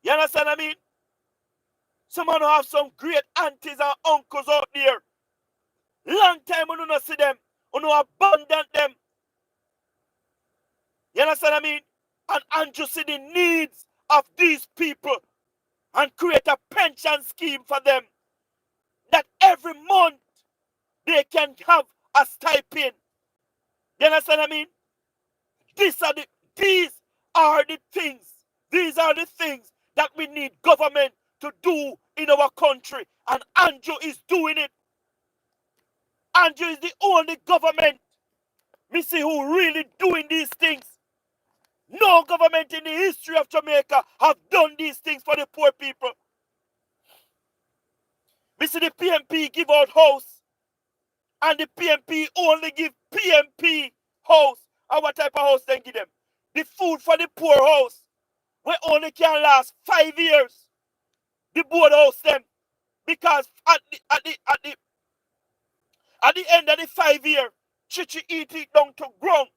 You understand what I mean? Someone have some great aunties and uncles out there. Long time you don't see them. You abandon them. You understand what I mean? And just see the needs of these people and create a pension scheme for them that every month they can have a stipend. You understand what I mean? These are the things. These are the things that we need government to do in our country. And Anjo is doing it. Anjo is the only government, me see, who really doing these things. No government in the history of Jamaica have done these things for the poor people. We see the PMP give out house, and the PMP only give PMP house. And what type of house they give them? The food for the poor house, where only can last 5 years. The board house them, because at the end of the 5 year, Chichi eat it down to ground.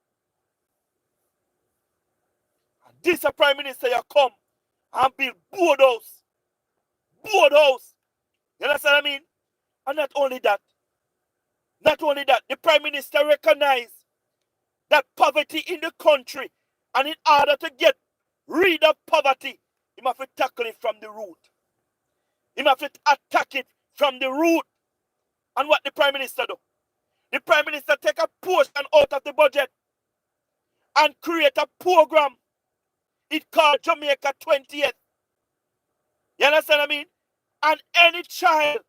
And this a prime minister you come and build board house. Board house. You understand what I mean? And not only that, the prime minister recognized that poverty in the country, and in order to get rid of poverty, he must tackle it from the root. He must attack it from the root. And what the prime minister do? The prime minister take a portion out of the budget and create a program. It called Jamaica-87. You understand what I mean? And any child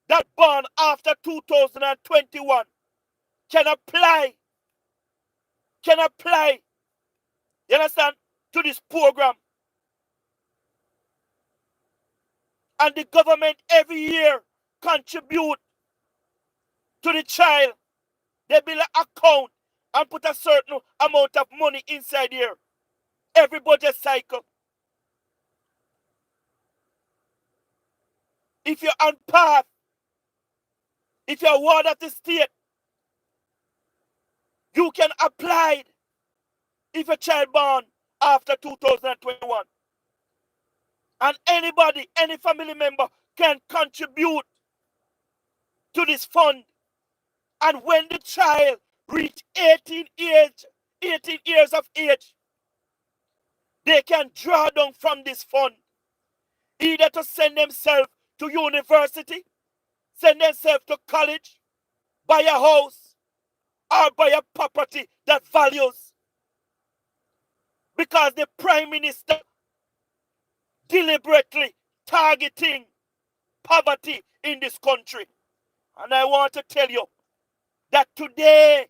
that born after 2021 can apply, you understand, to this program. And the government every year contribute to the child. They build an account and put a certain amount of money inside here. Every budget cycle. If you're on path, if you're ward of the state, you can apply it if a child born after 2021. And anybody, any family member can contribute to this fund. And when the child reach 18 years of age, they can draw down from this fund, either to send themselves to university, send themselves to college, buy a house, or buy a property that values. Because the Prime Minister deliberately targeting poverty in this country. And I want to tell you that today,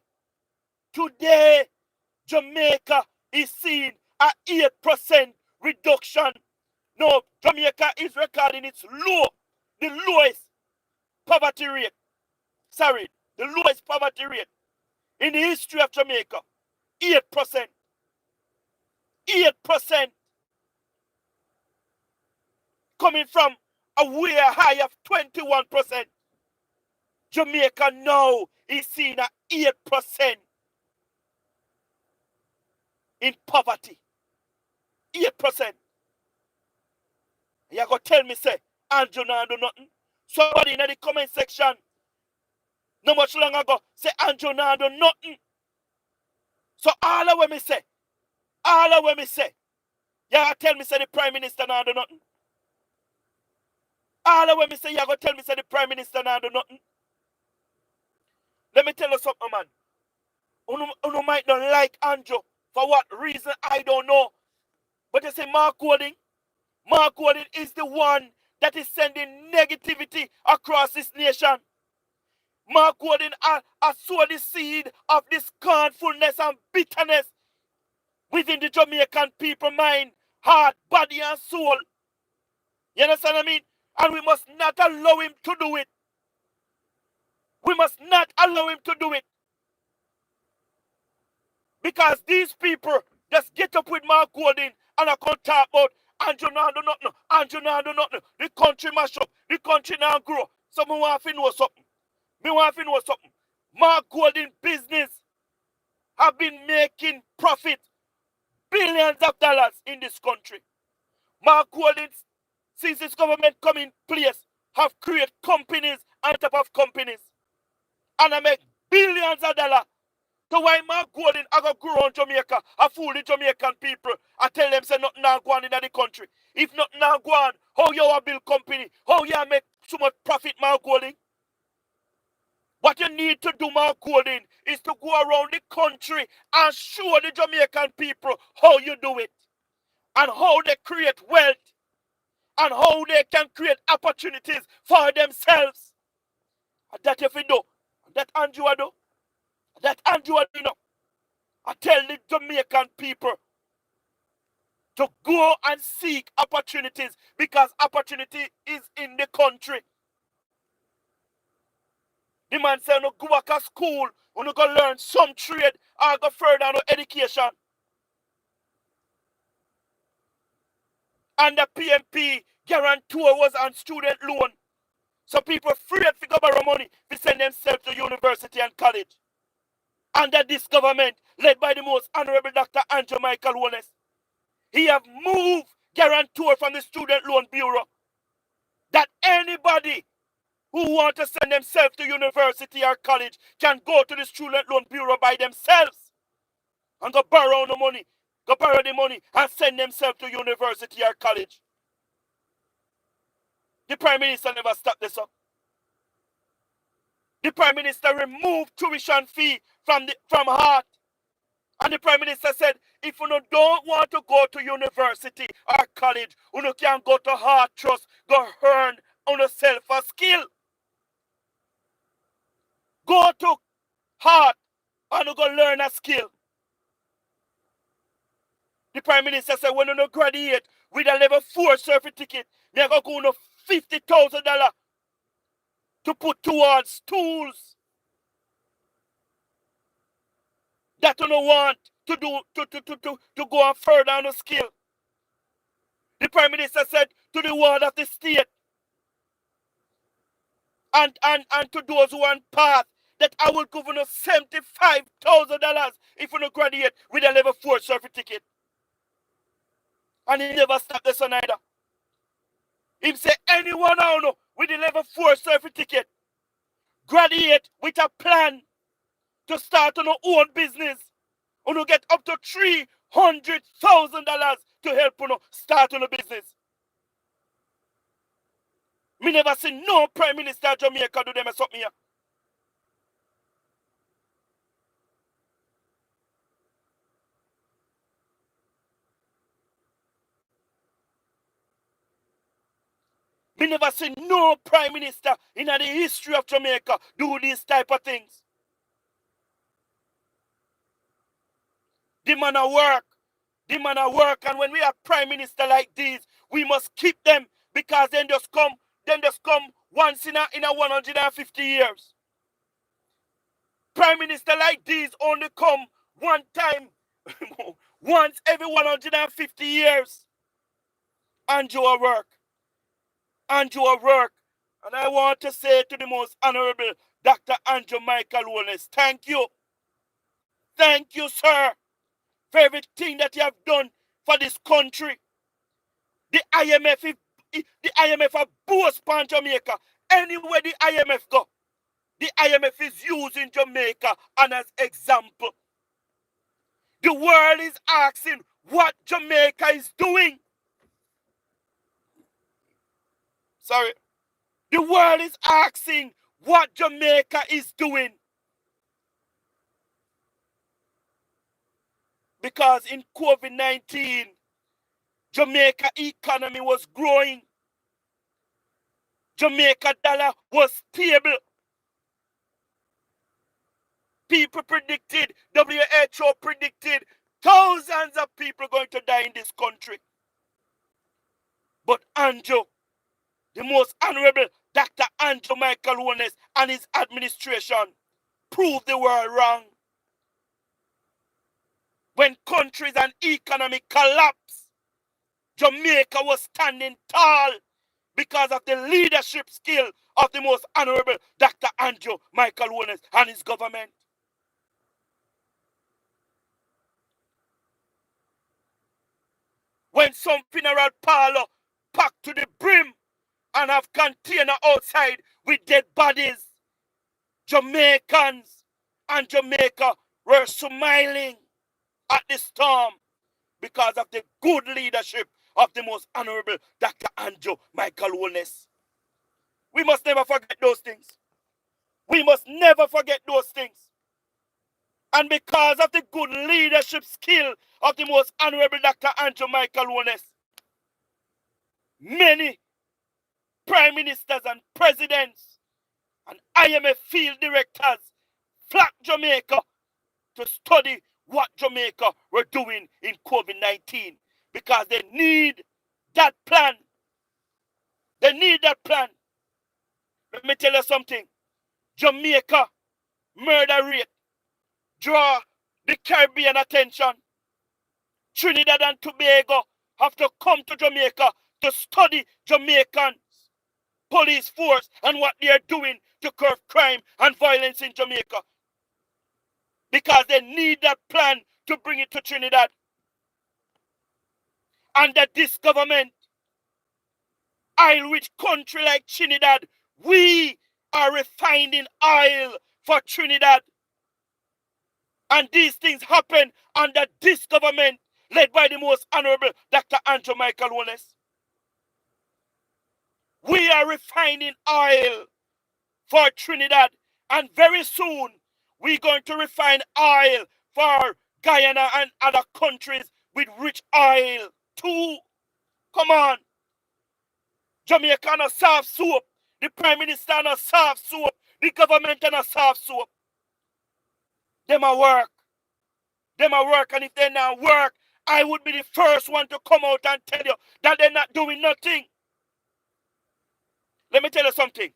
Jamaica is seeing a 8% reduction. No, Jamaica is recording its the lowest poverty rate. Sorry, the lowest poverty rate in the history of Jamaica. 8%. 8%. Coming from a way high of 21%. Jamaica now is seeing a 8% in poverty. 8%. You go tell me, say, Andrew now do nothing. Somebody in the comment section, not much long ago, say, Andrew now do nothing. So all of what me say, you go tell me, say, the Prime Minister now do nothing. All of what me say, you go tell me, say, the Prime Minister now do nothing. Let me tell you something, man. You might not like Andrew. For what reason, I don't know. But you say Mark Golding is the one that is sending negativity across this nation. Mark Golding has sowed the seed of this scornfulness and bitterness within the Jamaican people mind, heart, body, and soul. You understand what I mean? And we must not allow him to do it. We must not allow him to do it. Because these people just get up with Mark Golding and I can't talk about Andrew now do nothing. Andrew now do nothing. The country mash up. The country now grow. So me want to know something. Mark Golding business have been making profit, billions of dollars in this country. Mark Golding, since this government come in place, have created companies on top of companies. And I make billions of dollars. So why Mark Golding I go grow on Jamaica, I fool the Jamaican people, I tell them say nothing now go on in the country. If nothing now go on, how you a build company? How you make so much profit, Mark Golding? What you need to do, Mark Golding, is to go around the country and show the Jamaican people how you do it. And how they create wealth. And how they can create opportunities for themselves. And that if you do, that Andrew do, you know. I tell the Jamaican people to go and seek opportunities because opportunity is in the country. The man say, no go back to school, you go learn some trade, or go further on education. And the PMP guarantor was on student loan. So people free to go borrow money to send themselves to university and college. Under this government, led by the most honorable Dr. Andrew Michael Wallace, he have moved guarantor from the Student Loan Bureau that anybody who want to send themselves to university or college can go to the Student Loan Bureau by themselves and go borrow the money, and send themselves to university or college. The Prime Minister never stopped this up. The Prime Minister removed tuition fee from heart. And the Prime Minister said, if you don't want to go to university or college, you can go to Heart Trust, go earn on yourself a skill. Go to Heart and you go learn a skill. The Prime Minister said, when you graduate with a level 4 certificate, you're going to go $50,000 to put towards tools that you don't want to do to go on further on the skill. The Prime Minister said to the ward of the state and to those who are on path that I will give you $75,000 if you graduate with a level 4 certificate. And he never stopped this one either. He said anyone I know with a level 4 certificate graduate with a plan to start on your own business. And you get up to $300,000 to help you start on a business. Me never see no Prime Minister of Jamaica do them something here. Me never see no Prime Minister in the history of Jamaica do these type of things. The man a work. The man a work, and when we have Prime Minister like these, we must keep them because then just come once in a 150 years. Prime Minister like these only come one time, once every 150 years. Andrew a work. Andrew a work. And I want to say to the most honorable Dr. Andrew Michael Wallace, thank you. Thank you, sir, for everything that you have done for this country. The IMF have boast upon Jamaica. Anywhere the IMF go, the IMF is using Jamaica and as example. The world is asking what Jamaica is doing. Sorry. The world is asking what Jamaica is doing. Because in COVID-19, Jamaica economy was growing. Jamaica dollar was stable. People predicted, WHO predicted, thousands of people going to die in this country. But Andrew, the most honorable Dr. Andrew Michael Wallace and his administration proved the world wrong. When countries and economy collapsed, Jamaica was standing tall because of the leadership skill of the most honorable Dr. Andrew Michael Wallace and his government. When some funeral parlor packed to the brim and have container outside with dead bodies, Jamaicans and Jamaica were smiling at the storm because of the good leadership of the most honorable Dr. Andrew Michael Wallace. We must never forget those things. We must never forget those things. And because of the good leadership skill of the most honorable Dr. Andrew Michael Wallace, many prime ministers and presidents and IMF field directors flocked Jamaica to study what Jamaica were doing in COVID-19 because they need that plan. They need that plan. Let me tell you something. Jamaica murder rate draw the Caribbean attention. Trinidad and Tobago have to come to Jamaica to study Jamaican police force and what they are doing to curb crime and violence in Jamaica. Because they need that plan to bring it to Trinidad. Under this government, oil-rich country like Trinidad, we are refining oil for Trinidad. And these things happen under this government led by the most honorable Dr. Andrew Michael Wallace. We are refining oil for Trinidad, and very soon we're going to refine oil for Guyana and other countries with rich oil too. Come on. Jamaica on a soft soap. The Prime Minister on a soft soap. The government on a soft soap. Them a work. Them a work, and if they not work, I would be the first one to come out and tell you that they're not doing nothing. Let me tell you something.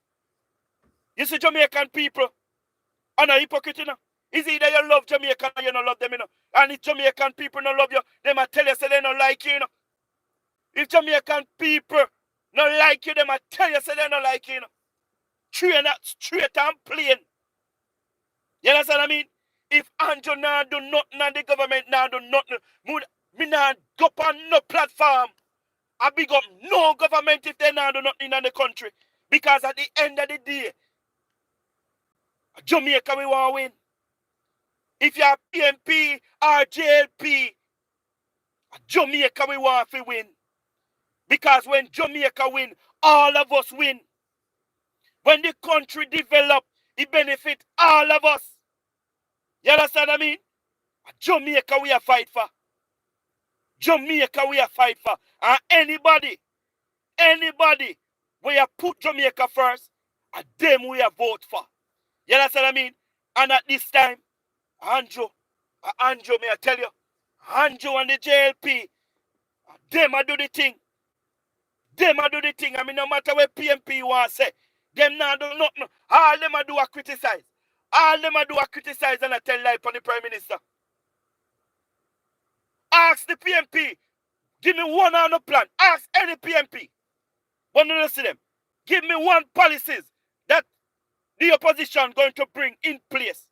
You see Jamaican people are not hypocrite, you know. It's either you love Jamaica or you don't love them, you know. And if Jamaican people don't love you, they might tell you say they don't like you, you know. If Jamaican people don't like you, they might tell you say they don't like you, you know. Straight and plain. You understand what I mean? If Andrew now do nothing and the government now do nothing, me now go on no platform. I big up no government if they now do nothing in the country. Because at the end of the day, Jamaica we want to win. If you are PMP or JLP, Jamaica we want to win. Because when Jamaica win, all of us win. When the country develop, it benefit all of us. You understand what I mean? Jamaica we are fight for. Jamaica we are fight for. And anybody we have put Jamaica first, and them we have vote for. You understand what I mean? And at this time, Andrew, may I tell you, Andrew and the JLP, them a do the thing. I mean, no matter what PMP want to say, them now do nothing. All them a do a criticize. And I tell life on the Prime Minister. Ask the PMP. Give me one on the plan. Ask any PMP. But no, see them. Give me one policies that the opposition going to bring in place.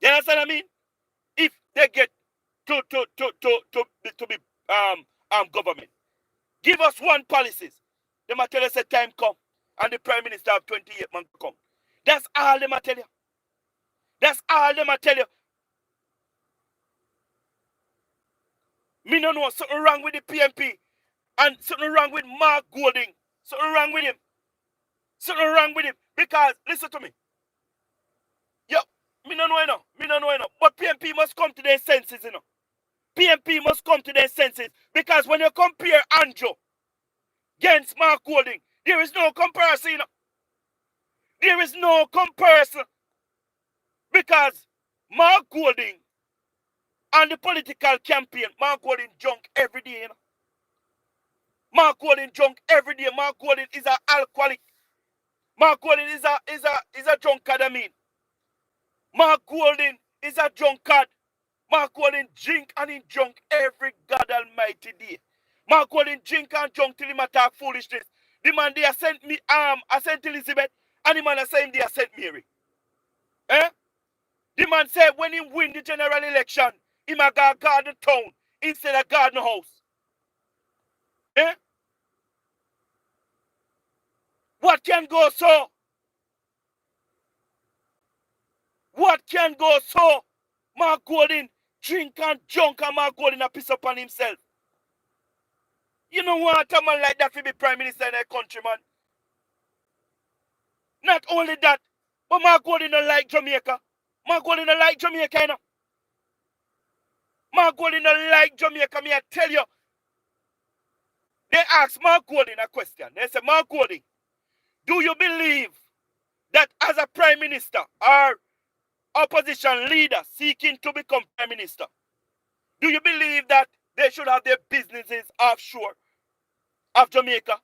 You understand what I mean? If they get to be government. Give us one policies. They might tell us a time come and the Prime Minister of 28 months to come. That's all they might tell you. Me no know something wrong with the PMP and something wrong with Mark Golding. Something wrong with him. Because, listen to me. Yo, me no know. But PMP must come to their senses, you know. PMP must come to their senses. Because when you compare Andrew against Mark Golding, there is no comparison, you know. There is no comparison. Because Mark Golding and the political campaign, Mark Golding junk every day, you know. Mark Golding junk every day. Mark Golding is an alcoholic. Mark Golding is a drunkard, I mean. Mark Golding is a drunkard. Mark Golding drink and he drunk every God almighty day. Mark Golding drink and drunk till him attack foolishness. The man they sent me I sent Elizabeth, and the man I sent him they sent Mary. The man said when he win the general election, he might go guard the town instead of guard the house. What can go so? Mark Golding drink and drunk and Mark Golding a piss up on himself. You know what a man like that to be Prime Minister in a country, man. Not only that, but Mark Golding don't like Jamaica. Mark Golding don't like Jamaica, you know. Mark Golding don't like Jamaica, me I tell you. They ask Mark Golding a question. They say, Mark Golding, do you believe that as a Prime Minister or opposition leader seeking to become Prime Minister, do you believe that they should have their businesses offshore of Jamaica?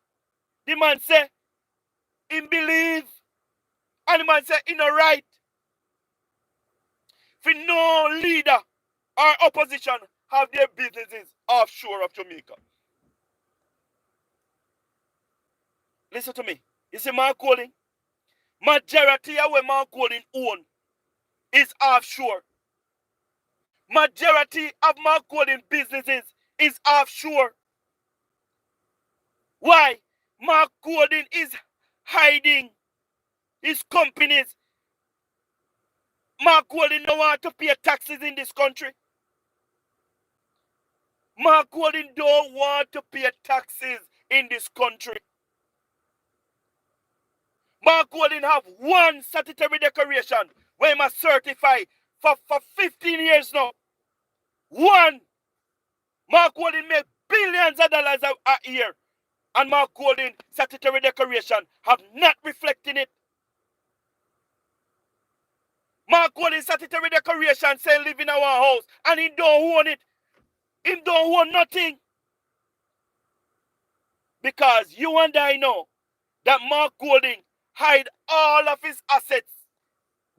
The man say, he believe, and the man say, in a right, for no leader or opposition have their businesses offshore of Jamaica. Listen to me. You see Mark Golding? Majority of what Mark Golding own is offshore. Majority of Mark Golding businesses is offshore. Why? Mark Golding is hiding his companies. Mark Golding don't want to pay taxes in this country. Mark Golding don't want to pay taxes in this country. Mark Golding have one statutory declaration where he must certify for 15 years now. One. Mark Golding make billions of dollars a year. And Mark Golding statutory declaration have not reflecting it. Mark Golding statutory declaration say live in our house and he don't own it. He don't own nothing. Because you and I know that Mark Golding hide all of his assets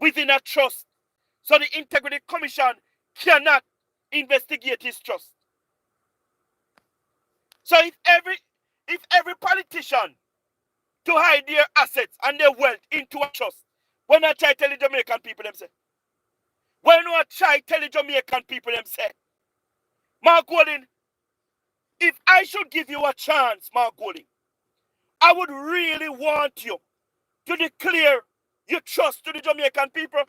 within a trust. So the Integrity Commission cannot investigate his trust. So if every politician to hide their assets and their wealth into a trust, when I try to tell the Jamaican people them say, Mark Golding, if I should give you a chance, Mark Golding, I would really want you to declare your trust to the Jamaican people,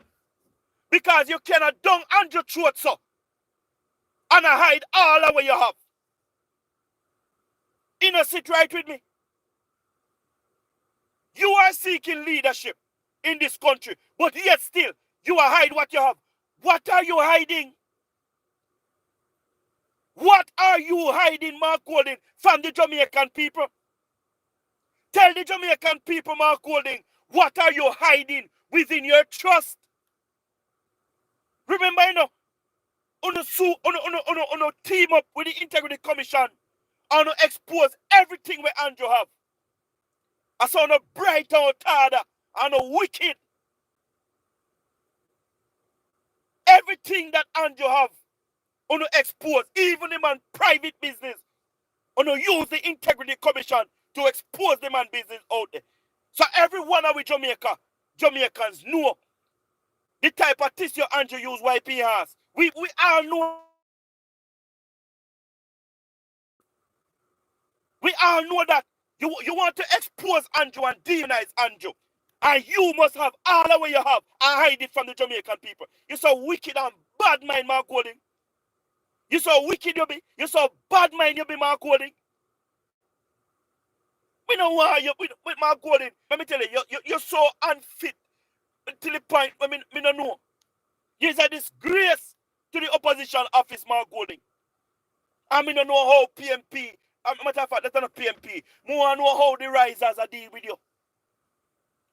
because you cannot dung on your throat, so, and hide all of what you have. You know, sit right with me. You are seeking leadership in this country, but yet still, you are hiding what you have. What are you hiding? What are you hiding, Mark Golding, from the Jamaican people? Tell the Jamaican people, Mark Golding, what are you hiding within your trust? Remember, you know, on team up with the Integrity Commission and expose everything where Andrew have. I saw no bright out harder and no wicked. Everything that Andrew have, on expose, even the man private business, on use the Integrity Commission to expose the man business out there. So every one of we Jamaicans know the type of tissue Andrew use YP has. We all know. We all know that you want to expose Andrew and demonize Andrew. And you must have all the way you have and hide it from the Jamaican people. You're so wicked and bad mind, Mark Golding. You're so wicked you be. You're so bad mind you be, Mark Golding. We don't want you with Mark Golding. Let me tell you, you're so unfit until the point I mean, don't know. You're a disgrace to the opposition office, Mark Golding. I mean, don't know how PMP, matter of fact, that's not PMP. More know how the risers are deal with you.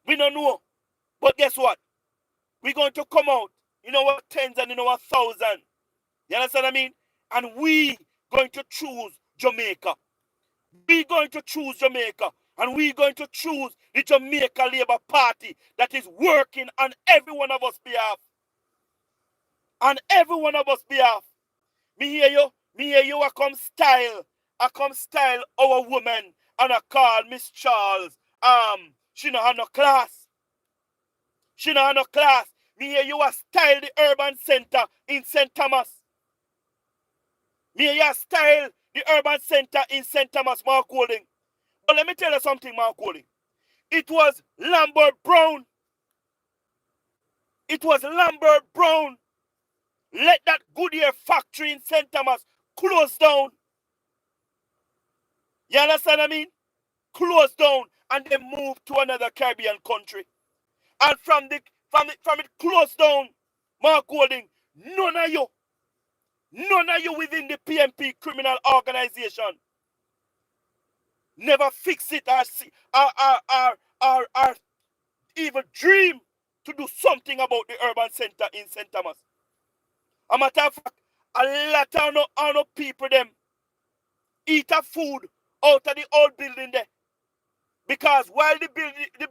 We don't know. But guess what? We're going to come out in our tens and in our thousands. You understand what I mean? And we going to choose Jamaica. We're going to choose Jamaica. And we're going to choose the Jamaica Labour Party that is working on every one of us behalf. On every one of us behalf. Me hear you, I come style our woman, and I call Miss Charles. She no have no class. She no have no class. Me hear you, I style the urban center in St. Thomas. Me hear you style the urban center in St. Thomas, Mark Golding. But let me tell you something, Mark Golding. It was Lambert Brown. It was Lambert Brown. Let that Goodyear factory in St. Thomas close down. You understand what I mean? Close down and then move to another Caribbean country. And from it closed down, Mark Golding, none of you within the PMP criminal organization never fix it or even dream to do something about the urban center in St. Thomas. A matter of fact, a lot of people them eat a food out of the old building there. Because while the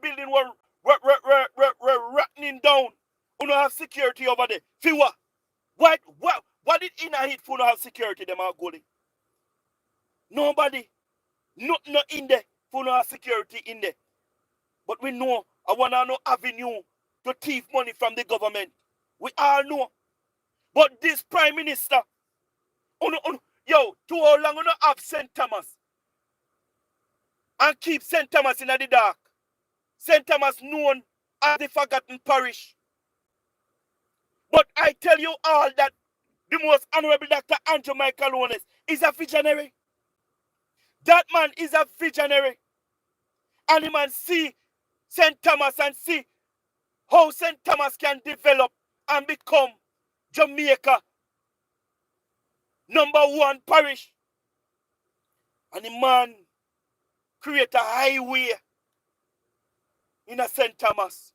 building were rotting down, you don't have security over there. See what? What did inner heat for not have security them are going? Nobody. Not in there for not have security in there. But we know I want to know avenue to thief money from the government. We all know. But this Prime Minister, to how long you have St. Thomas and keep St. Thomas in the dark? St. Thomas known as the forgotten parish. But I tell you all that the most honorable Dr. Andrew Michael is a visionary. That man is a visionary. And the man see St. Thomas and see how St. Thomas can develop and become Jamaica #1 parish. And the man create a highway in a St. Thomas.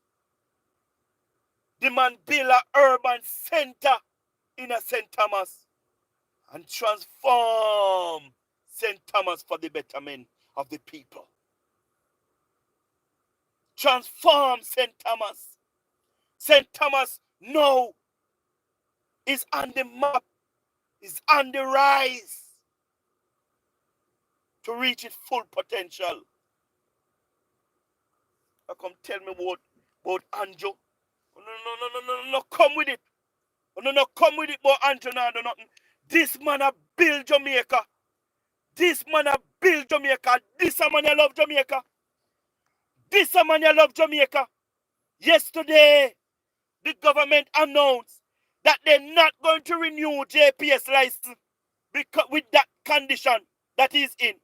The man build an urban center in a St. Thomas and transform St. Thomas for the betterment of the people. Transform St. Thomas. St. Thomas now is on the map, is on the rise to reach its full potential. I come tell me about Andrew. No, come with it. No, come with it, but Andrew, no, do nothing. This man a build Jamaica. This man a build Jamaica. This a man a love Jamaica. This a man a love Jamaica. Yesterday, the government announced that they're not going to renew JPS license because with that condition that he's in.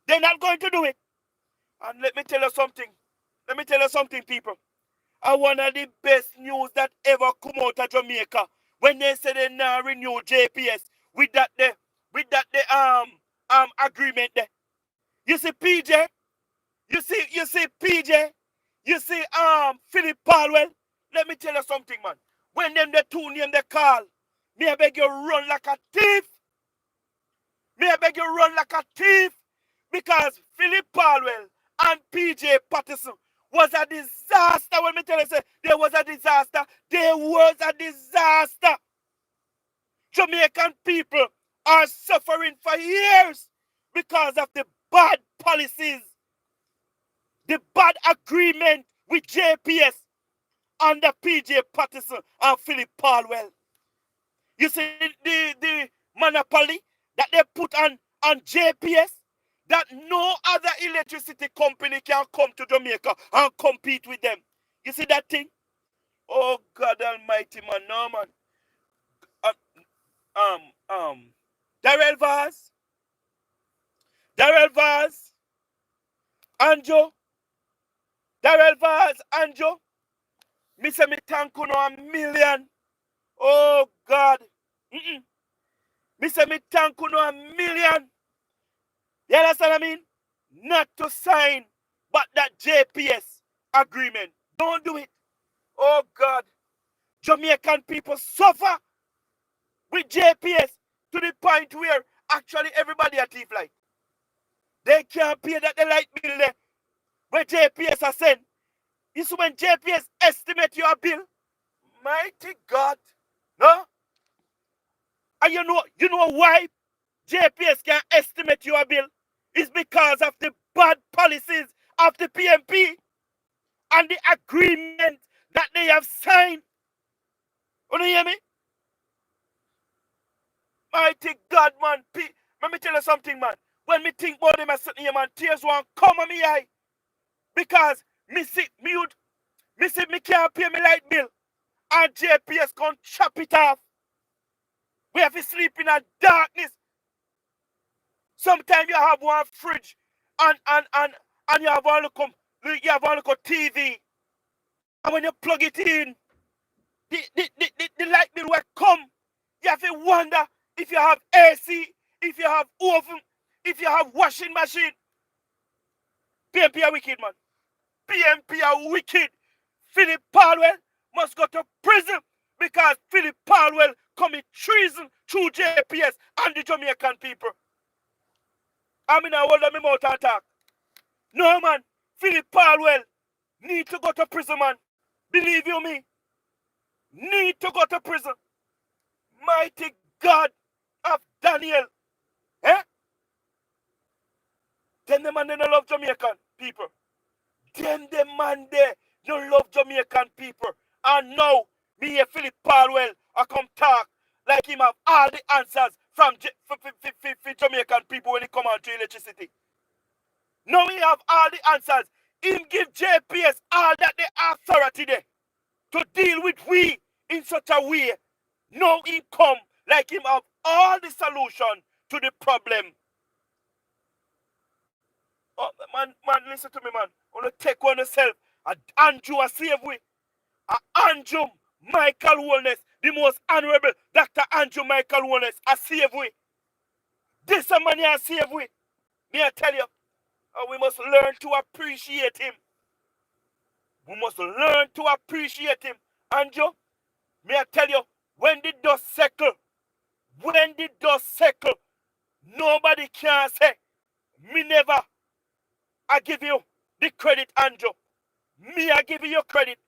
They're not going to do it. And let me tell you something. let me tell you something, people. One of the best news that ever come out of Jamaica when they say they now renew JPS with that agreement there. You see PJ, you see PJ, you see Philip Palwell. Let me tell you something, man. When them the two name they call, me I beg you run like a thief. Me I beg you run like a thief. Because Philip Palwell and PJ Patterson was a disaster. When me tell you, say, there was a disaster. There was a disaster. Jamaican people are suffering for years because of the bad policies, the bad agreement with JPS under PJ Patterson and Philip Palwell. You see the monopoly that they put on JPS, that no other electricity company can come to Jamaica and compete with them. You see that thing? Oh God Almighty, man, no man. Darrell Vaz, Anjo, me say me thank you no a million. Oh God. Me say me thank you no a million. You understand what I mean? Not to sign, but that JPS agreement. Don't do it. Oh God. Jamaican people suffer with JPS to the point where actually everybody at thief light. They can't pay that the light bill there where JPS are sent. You see when JPS estimate your bill, mighty God. No? And you know why JPS can estimate your bill? It's because of the bad policies of the PMP and the agreement that they have signed. You hear me? Mighty God, man. Let me tell you something, man. When me think about them, I sit here, man, tears won't come on me eye. Because me can't pay me light bill. And JPS can chop it off. We have to sleep in a darkness. Sometimes you have one fridge and you have one look TV. And when you plug it in, the light bill will come. You have to wonder if you have AC, if you have oven, if you have washing machine. PMP are wicked, man. PMP are wicked. Philip Palwell must go to prison because Philip Palwell commit treason through JPS and the Jamaican people. I mean, I hold on my mouth and talk. No, man. Philip Palwell need to go to prison, man. Believe you me. Need to go to prison. Mighty God of Daniel. Eh? Then the man they don't love Jamaican people. Then the man they don't love Jamaican people. And now, me and Philip Palwell I come talk like him have all the answers from Jamaican people when it come on to electricity. Now he have all the answers. Him give JPS all that the authority there to deal with we in such a way. Now he come like him have all the solution to the problem. Oh, man, listen to me, man. I want to take on yourself. Andrew a save we. Andrew Michael Wellness, the most honorable Dr. Andrew Michael Wellness, a save we. This a man here save we. Me I tell you, we must learn to appreciate him. We must learn to appreciate him. Andrew, me I tell you, when the dust settle, nobody can say, me never. I give you the credit, Andrew. Me, I give you your credit.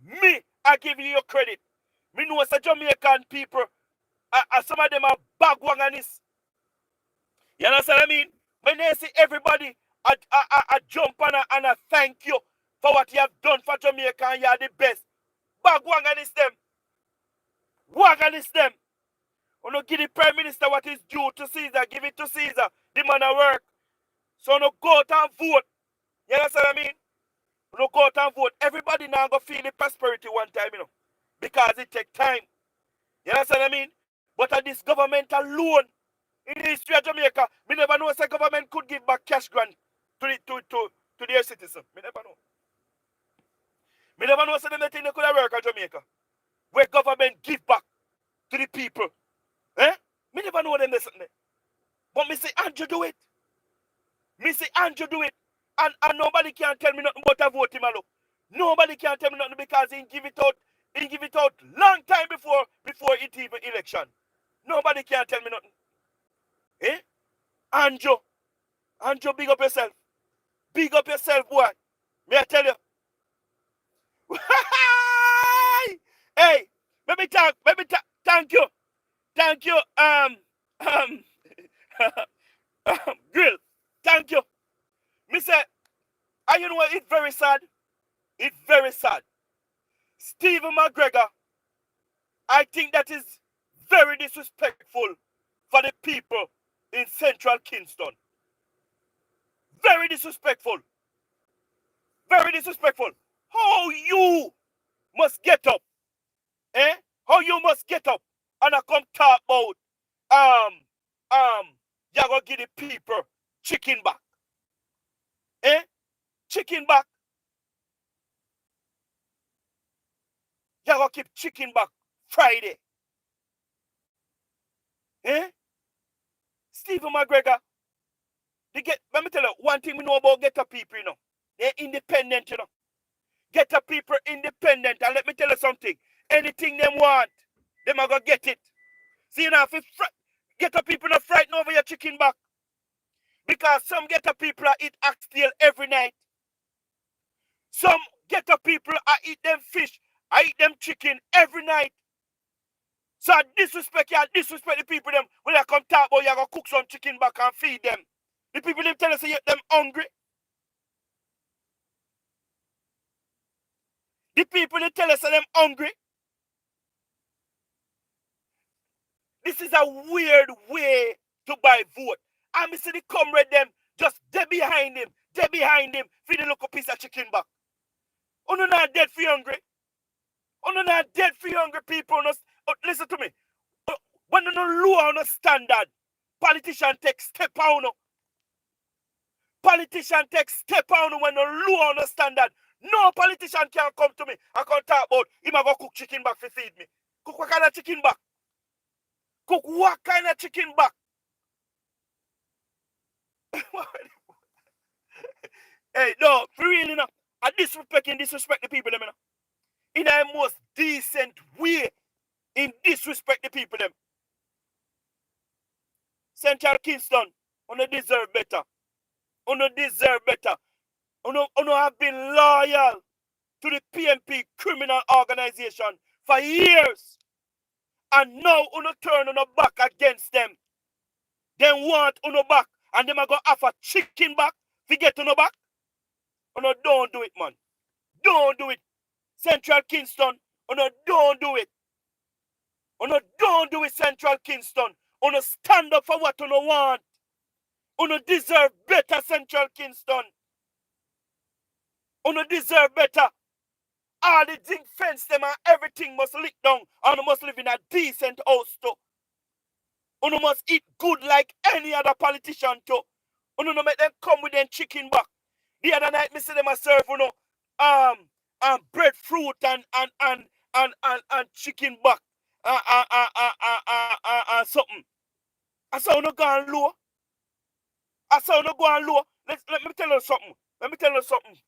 Me, I give you your credit. Me know some Jamaican people, some of them are bagwanganists. You understand what I mean? When they see everybody, I jump and I thank you for what you have done for Jamaica and you are the best. Bagwanganists them. Waganist them. You know, give the Prime Minister what is due to Caesar. Give it to Caesar. The man at work. So you know, go out and vote. You understand what I mean? You know, go out and vote. Everybody now go feel the prosperity one time, you know. Because it take time. You understand what I mean? But at this government alone, in the history of Jamaica, we never know if the government could give back cash grant to their citizens. We never know. Me never know say them thing they could have work at Jamaica. Where government give back to the people. Eh? Me never know them something. But me say Andrew do it. Me say Andrew do it. And nobody can tell me nothing about a vote him alone. Nobody can tell me nothing because he give it out long time before it even election. Nobody can tell me nothing. Eh? Andrew, big up yourself. Big up yourself, boy. May I tell you? Hey, let me thank you. Thank you, Grill. Thank you. Me say, and you know what, it's very sad. It's very sad. Stephen McGregor, I think that is very disrespectful for the people in Central Kingston. Very disrespectful. Very disrespectful. How you must get up. Eh? How you must get up and I come talk about you gonna give the people chicken back. Eh? Chicken back. You gonna keep chicken back Friday. Eh? Stephen McGregor. Let me tell you one thing we know about ghetto people, you know. They're independent, you know. Ghetto people independent. And let me tell you something. Anything them want, them are gonna get it. See now, if ghetto people not frightened over your chicken back. Because some ghetto people are eat oxtail every night. Some ghetto people are eat them fish, I eat them chicken every night. So I disrespect the people them when I come talk about you gonna cook some chicken back and feed them. The people them tell us them hungry. The people they tell us them hungry. This is a weird way to buy vote. And me see the comrade them just dead behind him, feed a little piece of chicken back. Uno not dead for hungry. Uno not dead for hungry people. Listen to me. When you no low on a standard, politician take step on. Politician take step on when you low on a standard. No politician can come to me and can talk about him a go cook chicken back for feed me. Cook what kind of chicken back? Cook what kind of chicken back? Hey, no, for real, you know. I disrespect the people, them, you know. In a most decent way, disrespect the people, them. Central Kingston, you deserve better. You deserve better. You have been loyal to the PMP criminal organization for years. And now you turn on the back against them. They want on the back. And them are going to offer chicken back to get on the back. You don't do it, man. Don't do it. Central Kingston, you don't do it. You don't do it, Central Kingston. You stand up for what you want. You deserve better, Central Kingston. You deserve better. All the zinc fence them and everything must lick down. And you must live in a decent house too. You must eat good like any other politician too. You don't make them come with them chicken back. The other night, me see them a serve, breadfruit and chicken back. Something. I saw you go low. Let me tell you something.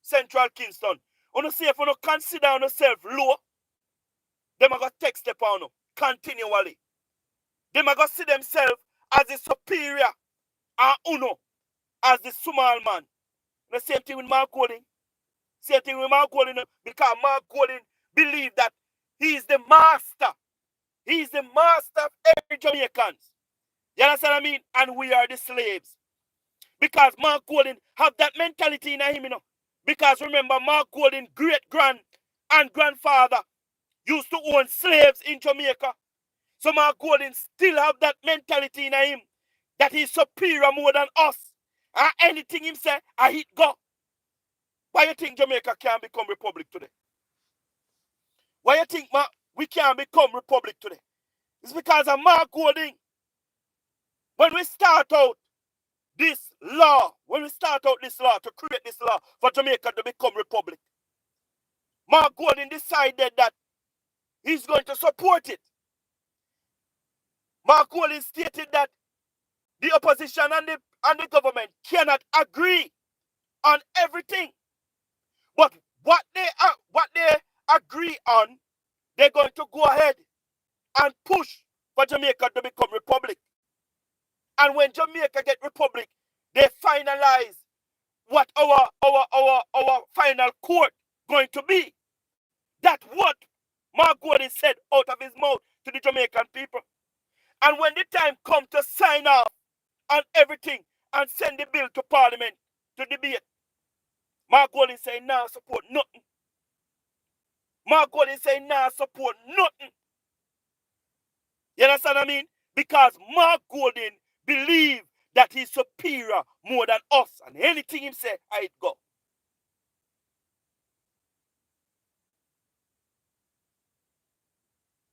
Central Kingston. You see if you consider yourself low, them are going to take step on you continually. Them are going to see themselves as the superior and uno as the small man. The same thing with Mark Golding. Because Mark Golding believes that he is the master. He is the master of every Jamaicans. You understand what I mean? And we are the slaves. Because Mark Golding have that mentality in him, you know. Because remember, Mark Golding great-grand and grandfather used to own slaves in Jamaica. So Mark Golding still have that mentality in him that he's superior more than us. And anything him say, I hit go. Why you think Jamaica can't become republic today? Why you think we can't become republic today? It's because of Mark Golding. When we start out this law to create this law for Jamaica to become republic, Mark Gordon decided that he's going to support it. Mark Gordon stated that the opposition and the government cannot agree on everything. But what they agree on, they're going to go ahead and push for Jamaica to become republic. And when Jamaica get republic, they finalize what our final court going to be. That's what Mark Gordon said out of his mouth to the Jamaican people. And when the time comes to sign off on everything and send the bill to Parliament to debate, Mark Gordon say, nah, support nothing. Mark Gordon say, nah, support nothing. You understand what I mean? Because Mark Gordon believe that he's superior more than us. And anything he say, I'd go.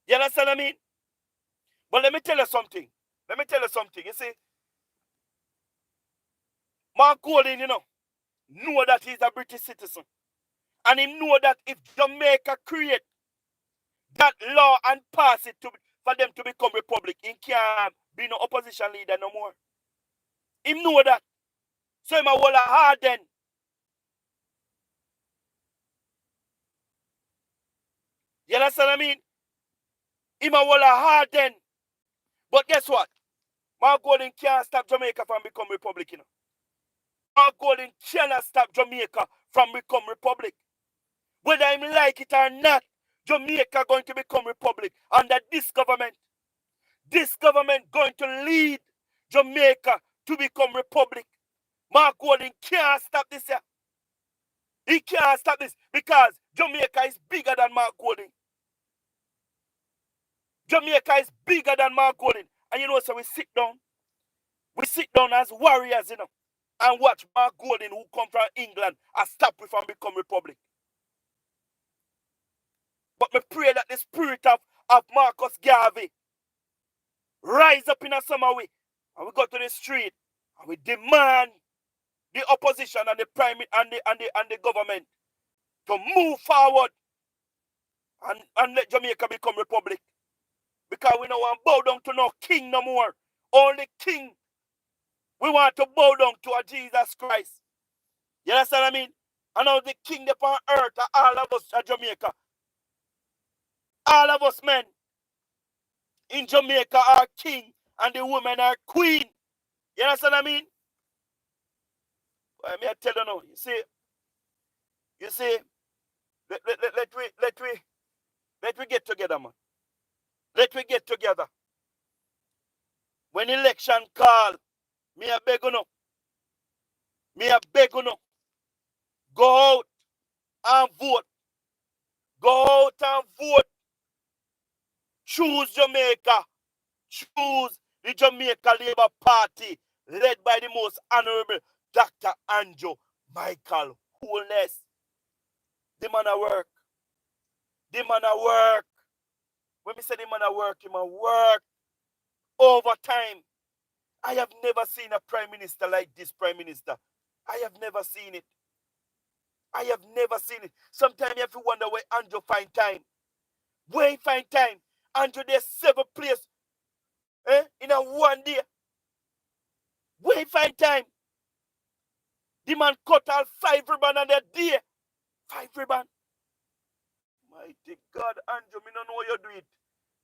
You understand what I mean? But let me tell you something. You see, Mark Gordon, know that he's a British citizen. And he know that if Jamaica create that law and pass it for them to become republic, he can't be no opposition leader no more. He know that. So he will hard then. You understand what I mean? He will hard then. But guess what? Mark Gordon can't stop Jamaica from becoming republic, you know. Mark Gordon cannot stop Jamaica from becoming republic. Whether I like it or not, Jamaica going to become republic under this government. This government going to lead Jamaica to become republic. Mark Gordon can't stop this here. He can't stop this because Jamaica is bigger than Mark Gordon. Jamaica is bigger than Mark Gordon. And you know, so we sit down. We sit down as warriors, you know, and watch Mark Gordon, who come from England, and stop we from become republic. But me pray that the spirit of Marcus Garvey rise up in a summer way. And we go to the street and we demand the opposition and the prime and the government to move forward and let Jamaica become republic. Because we don't want to bow down to no king no more. Only king we want to bow down to a Jesus Christ. You understand what I mean? And now the king upon earth are all of us at Jamaica. All of us men in Jamaica are king and the women are queen. You understand what I mean? Well, I tell you now, you see, let we get together, man. Let we get together. When election call, me a beg you no. Go out and vote. Go out and vote. Choose Jamaica. Choose the Jamaica Labour Party, led by the most honorable Dr. Andrew Michael Holness. The man a work. The man a work. When we say the man a work, he man work over time. I have never seen a prime minister like this prime minister. I have never seen it. I have never seen it. Sometimes you have to wonder where Andrew find time. Where he find time? Andrew, there's 7 places in a one day. Where he find time? The man cut all 5 ribbon on that day. 5 ribbon. Mighty God, Andrew, me don't know how you do it.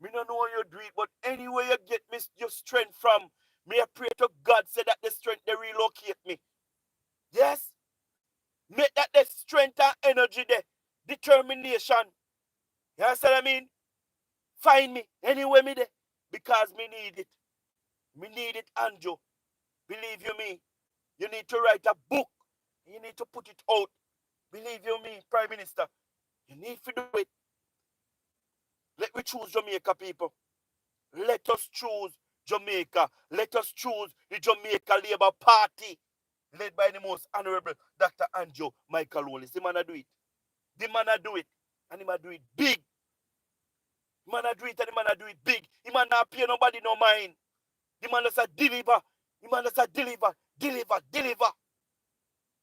Me don't know how you do it. But anyway you get me your strength from, may I pray to God say that the strength they relocate me. Yes? Make that the strength and energy there. Determination. You understand what I mean? Find me anywhere me there. Because me need it. Me need it, Andrew. Believe you me. You need to write a book. You need to put it out. Believe you me, Prime Minister. You need to do it. Let me choose Jamaica, people. Let us choose Jamaica. Let us choose the Jamaica Labour Party, led by the most honorable Dr. Andrew Michael Holness. The man a do it. The man a do it. And the man do it big. The man a do it and the man a do it big. The man not pay nobody no mind. The man just a deliver. The man just a deliver. Deliver.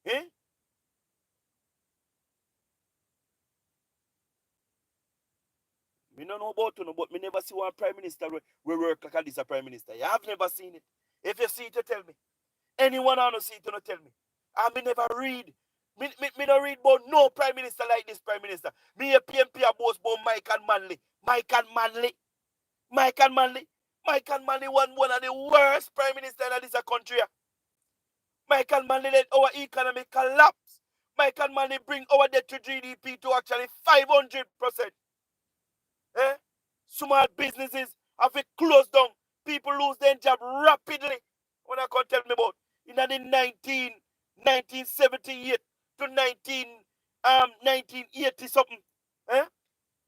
Eh? Me don't know about you, but me never see one prime minister we work like this a prime minister. You have never seen it. If you see it, you tell me. Anyone I don't see it, you don't tell me. And me never read. Me don't read about no prime minister like this prime minister. Me a PMP a boss about Mike and Manley. Mike and Manley. Mike and Manley. Mike and Manley one of the worst prime minister in this country. Mike and Manley let our economy collapse. Mike and Manley bring our debt to GDP to actually 500%. Eh? Small businesses have to close down. People lose their job rapidly. When I can tell me about in the 1978 to 1980 something. Eh?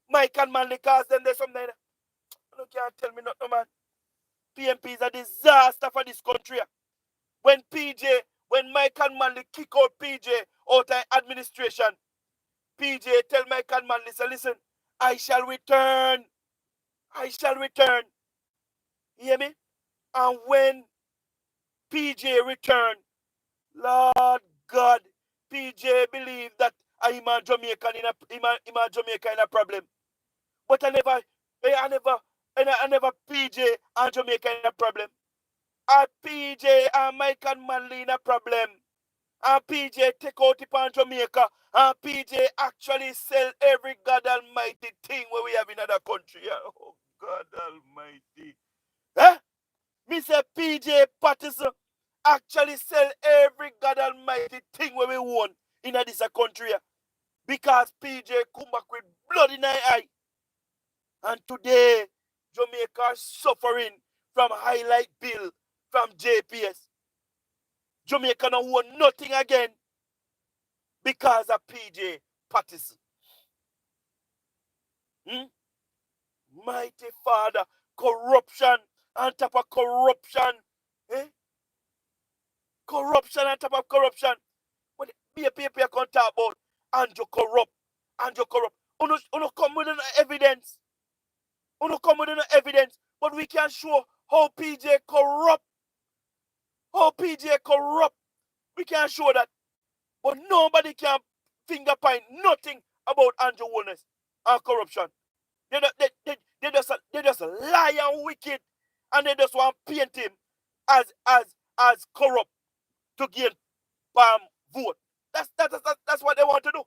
Mike and Manley cause them there something. You can't tell me nothing, man. PMP is a disaster for this country. When Mike and Manley kick out PJ out of administration, PJ tell Mike and Manley, say, listen, I shall return. I shall return. You hear me? And when PJ returned, Lord God, PJ believed that I'm a Jamaican in a problem. But I never PJ and Jamaica in a problem. And PJ and Mike and Manley in a problem. And PJ take out upon Jamaica. And PJ actually sell every God Almighty thing where we have in other country. Oh God Almighty. Eh? Me say PJ Patterson actually sell every God Almighty thing where we own in this country. Because PJ come back with blood in our eye. And today, Jamaica is suffering from highlight bill from JPS. Jamaica don't want nothing again because of PJ Patterson. Mighty Father, corruption on top of corruption. Eh? Corruption on top of corruption. When the paper can talk about Andrew corrupt. Uno come with no evidence. Uno come with no evidence. But we can show how PJ corrupt. How PJ corrupt. We can show that. But nobody can finger point nothing about Andrew Woolness and corruption. They just lie and wicked. And they just want to paint him as corrupt to gain vote. That's what they want to do.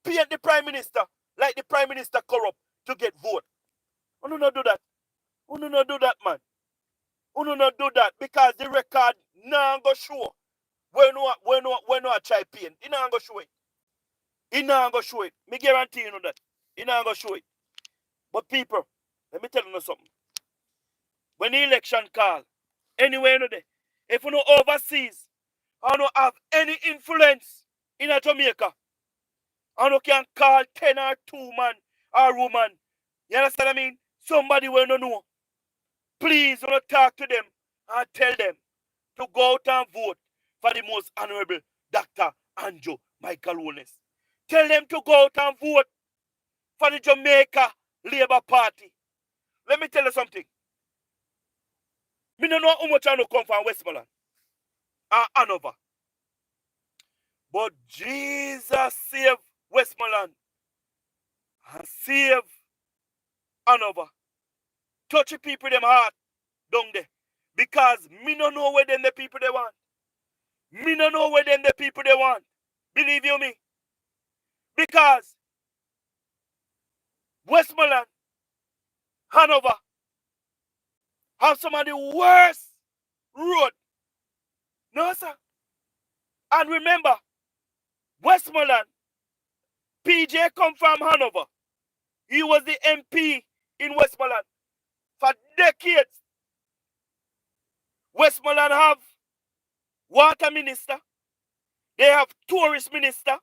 Paint the prime minister like the prime minister corrupt to get vote. Uno not do that. Uno not do that, man. Uno not do that because the record now go show. When no try paint, he not go show it. He not go show it. Me guarantee you know that. He not go show it. But people, let me tell you something. When the election call, anywhere you know there, if you know overseas, I don't have any influence in a Jamaica, I don't can call 10 or 2 man or woman. You understand what I mean? Somebody will not know. Please don't talk to them and tell them to go out and vote for the most honorable Dr. Andrew Michael Woolness. Tell them to go out and vote for the Jamaica Labour Party. Let me tell you something. Me don't know how much I know come from Westmoreland and Hanover. But Jesus saved Westmoreland and save Hanover. Touch the people them heart down there. Because me don't know where them the people they want. Me don't know where them the people they want. Believe you me. Because Westmoreland, Hanover, have some of the worst road. No, sir. And remember, Westmoreland, PJ come from Hanover. He was the MP in Westmoreland for decades. Westmoreland have water minister. They have tourist minister.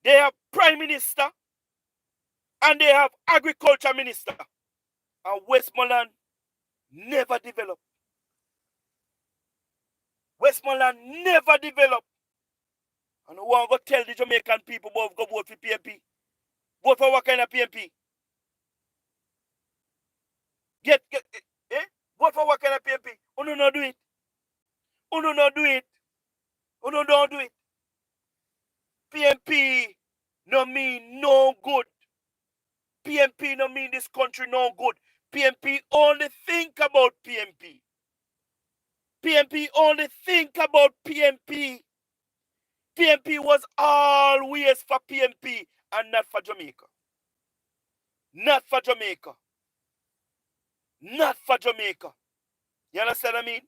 They have prime minister. And they have agriculture minister. And Westmoreland never developed. Westmoreland never developed. And I want to go tell the Jamaican people about go vote for PMP. Vote for what kind of PMP? Vote for what kind of PMP? Uno not do it. Uno not do it. Uno don't do it. PMP no mean no good. PMP no mean this country no good. PMP only think about PMP. PMP only think about PMP. PMP was always for PMP and not for Jamaica. Not for Jamaica. Not for Jamaica. You understand what I mean?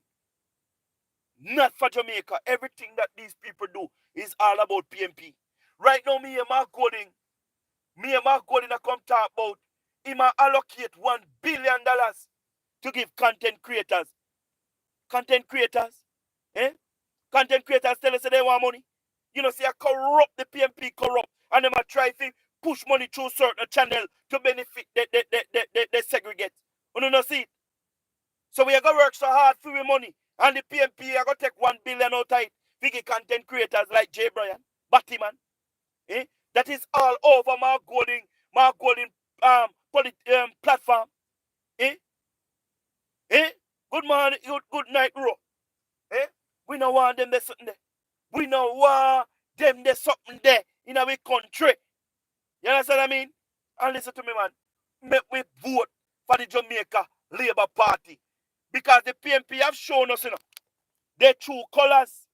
Not for Jamaica. Everything that these people do is all about PMP. Right now, me and Mark Golding I come talk about him allocate $1 billion to give content creators. Content creators? Eh? Content creators tell us that they want money. You know, see, I corrupt the PMP corrupt. And them a try to push money through certain channel to benefit they segregate. You know, see it? So we are going to work so hard for the money. And the PMP are going to take $1 billion out of it. Figure content creators like Jay Bryan, Batman. Eh? That is all over Mark Golding platform. Eh? Eh? Good morning, good night, bro. Eh? We don't want them there something there. We don't want them there something there in our country. You understand what I mean? And listen to me, man. Make we vote for the Jamaica Labour Party. Because the PMP have shown us, their true colors.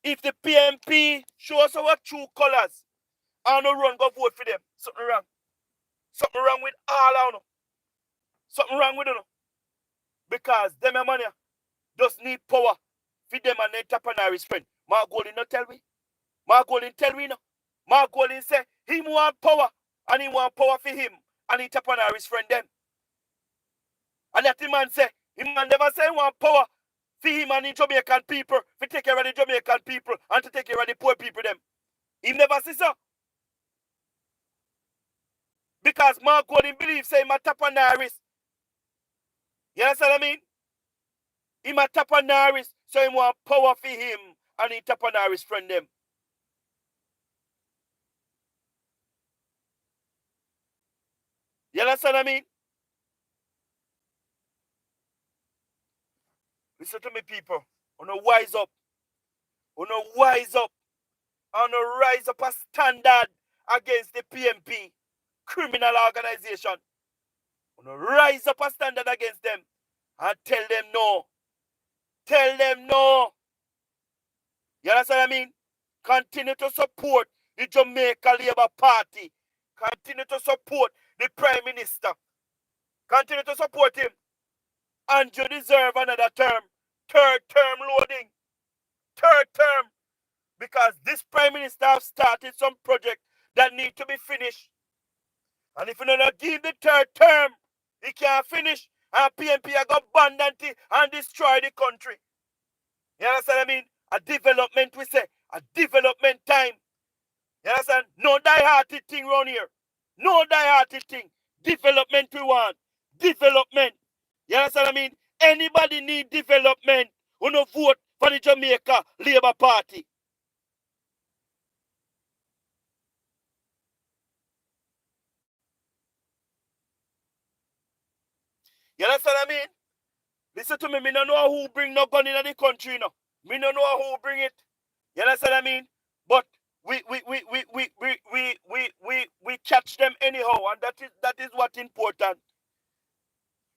If the PMP show us our true colors, I don't run go vote for them. Something wrong. Something wrong with all of them. Something wrong with them. Because them money just need power for them and entrepreneurs friend. Mark Golding not tell me. Mark Golding tell me no. Mark Golding say he want power and he want power for him and entrepreneurs friend them. And that the man say, the man never say he want power for him and the Jamaican people, to take care of the Jamaican people and to take care of the poor people them. He never say so. Because Mark Golding believes say him a entrepreneurs. You understand what I mean? Him a entrepreneurs, so he want power for him and the entrepreneurs friend them. You understand what I mean? Listen to me, people. Wanna wise up. Wanna wise up. And rise up a standard against the PMP criminal organization. Wanna rise up a standard against them and tell them no. Tell them no. You understand what I mean? Continue to support the Jamaica Labour Party. Continue to support the Prime Minister. Continue to support him. And you deserve another term. Third term loading. Third term. Because this Prime Minister have started some project that need to be finished. And if you don't give the third term, he can't finish. And PMP are going to abandon it and destroy the country. You understand what I mean? A development, we say. A development time. You understand? No die-hearted thing around here. No die-hearted thing. Development we want. Development. You understand what I mean? Anybody need development who no vote for the Jamaica Labour Party. You understand what I mean? Listen to me, me don't know who bring no gun in the country, no. Me don't know who bring it. You understand what I mean? But we catch them anyhow, and that is what's important.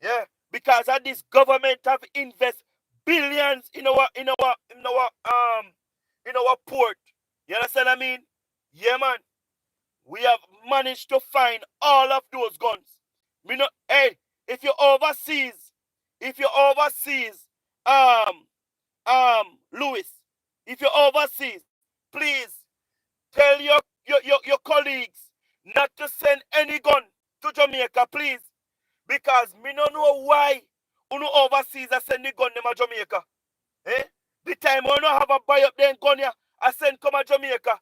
Yeah. Because of this government have invest billions in our port. You understand what I mean? Yeah, man. We have managed to find all of those guns. Me no, hey, if you overseas, Louis, if you overseas, please tell your colleagues not to send any gun to Jamaica, please. Because me no know why you overseas are sending gun to Jamaica. Eh? The time we no have a buy up them gun here, I send come to Jamaica.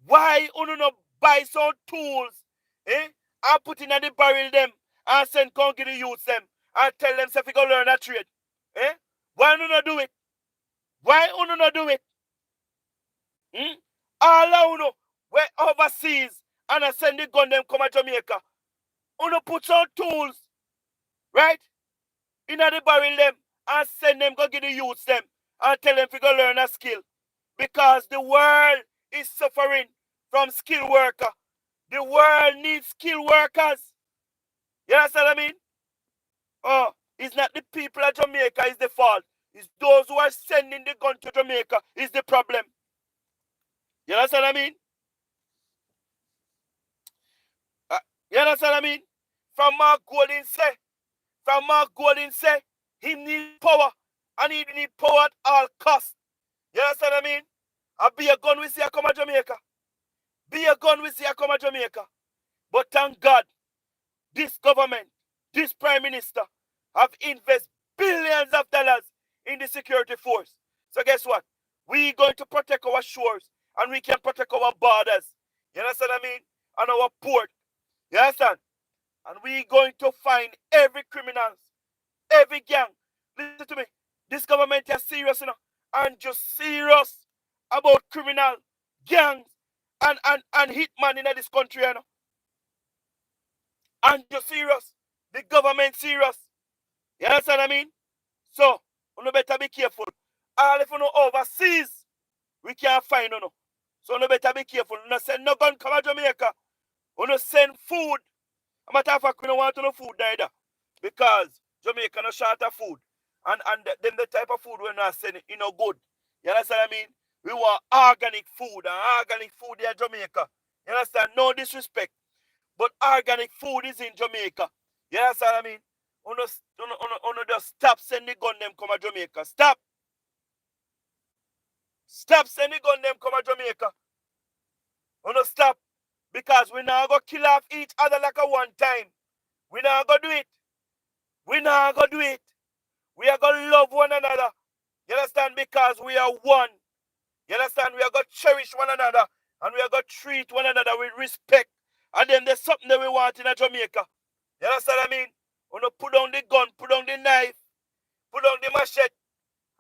Why you no buy some tools? Eh? And put in the barrel them and send come give the youth them and tell them if you go learn a trade. Eh? Why you no do it? Why you no do it? All of you we overseas and I send the gun them come to Jamaica. You put some tools, right? In the barrel them and send them go give the youths them and tell them to go learn a skill. Because the world is suffering from skilled worker. The world needs skilled workers. You understand what I mean? It's not the people of Jamaica is the fault. It's those who are sending the gun to Jamaica is the problem. You understand what I mean? You understand what I mean? From Mark Golding say, he need power, and he need power at all costs. You understand what I mean? I be a gun we see I come to Jamaica. Be a gun we see I come to Jamaica. But thank God, this government, this prime minister, have invested billions of dollars in the security force. So guess what? We going to protect our shores, and we can protect our borders. You understand what I mean? And our port. You understand? And we going to find every criminal, every gang. Listen to me. This government is serious, you know, and just serious about criminal gangs and hitman in this country, you know. And just serious. The government serious. You understand what I mean? So, you better be careful. All if you know overseas, we can't find you. So you better be careful. You not send no gun come to Jamaica. You not send food. A matter of fact, we don't want no food neither. Because Jamaica no short of food. And them the type of food we're not sending, you know, good. You understand what I mean? We want organic food, and organic food here in Jamaica. You understand? No disrespect. But organic food is in Jamaica. You understand what I mean? Uno just stop sending gun them come to Jamaica. Stop. Stop sending gun them come to Jamaica. Uno stop. Because we now go kill off each other like a one time. We now go do it. We now go do it. We are going to love one another. You understand? Because we are one. You understand? We are going to cherish one another. And we are going to treat one another with respect. And then there's something that we want in Jamaica. You understand what I mean? We don't put down the gun, put down the knife, put down the machete,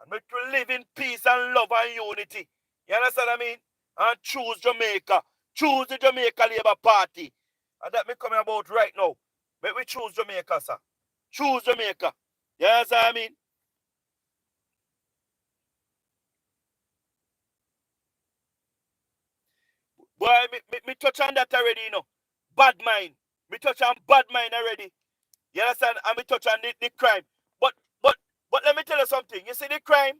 and make we live in peace and love and unity. You understand what I mean? And choose Jamaica. Choose the Jamaica Labour Party. And that me coming about right now. Make we choose Jamaica, sir. Choose Jamaica. You understand what I mean? Boy, me touch on that already, you know. Bad mind. Me touch on bad mind already. You understand? And me touch on the crime. But let me tell you something. You see the crime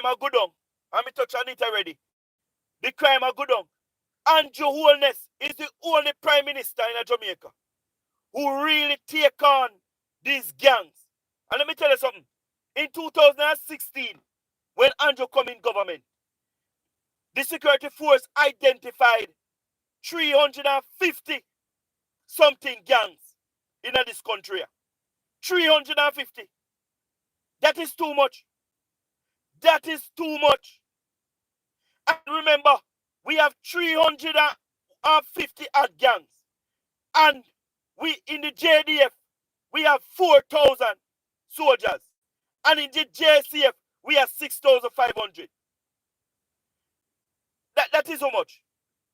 are good on. And me touch on it already. The crime are good on. Andrew Holness is the only prime minister in Jamaica who really take on these gangs. And let me tell you something. In 2016, when Andrew come in government, the security force identified 350 something gangs in this country. 350. That is too much. That is too much. And remember, we have 350 odd gangs. And we in the JDF, we have 4,000 soldiers. And in the JCF, we have 6,500. That is how much?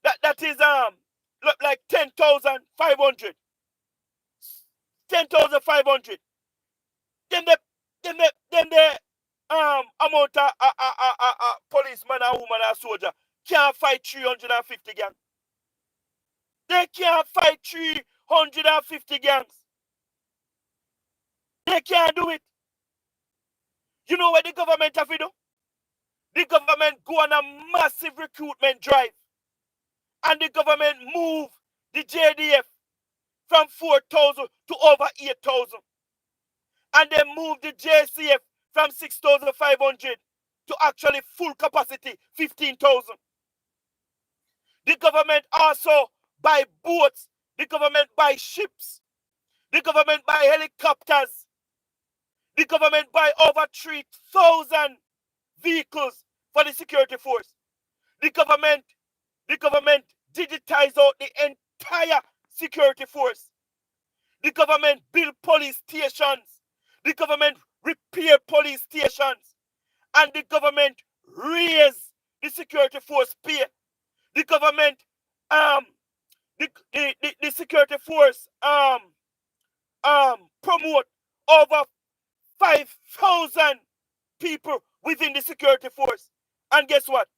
That is like 10,500. 10,500. Then the amount of policeman and woman and soldier can't fight 350 gangs. They can't fight 350 gangs. They can't do it. You know what the government have to do? The government go on a massive recruitment drive. And the government move the JDF from 4,000 to over 8,000. And they move the JCF from 6,500 to actually full capacity, 15,000. The government also buy boats. The government buy ships. The government buy helicopters. The government buy over 3,000 vehicles for the security force. The government digitize out the entire security force. The government build police stations. The government repair police stations. And the government raise the security force pay. The government the security force promote over 5,000 people within the security force. And guess what?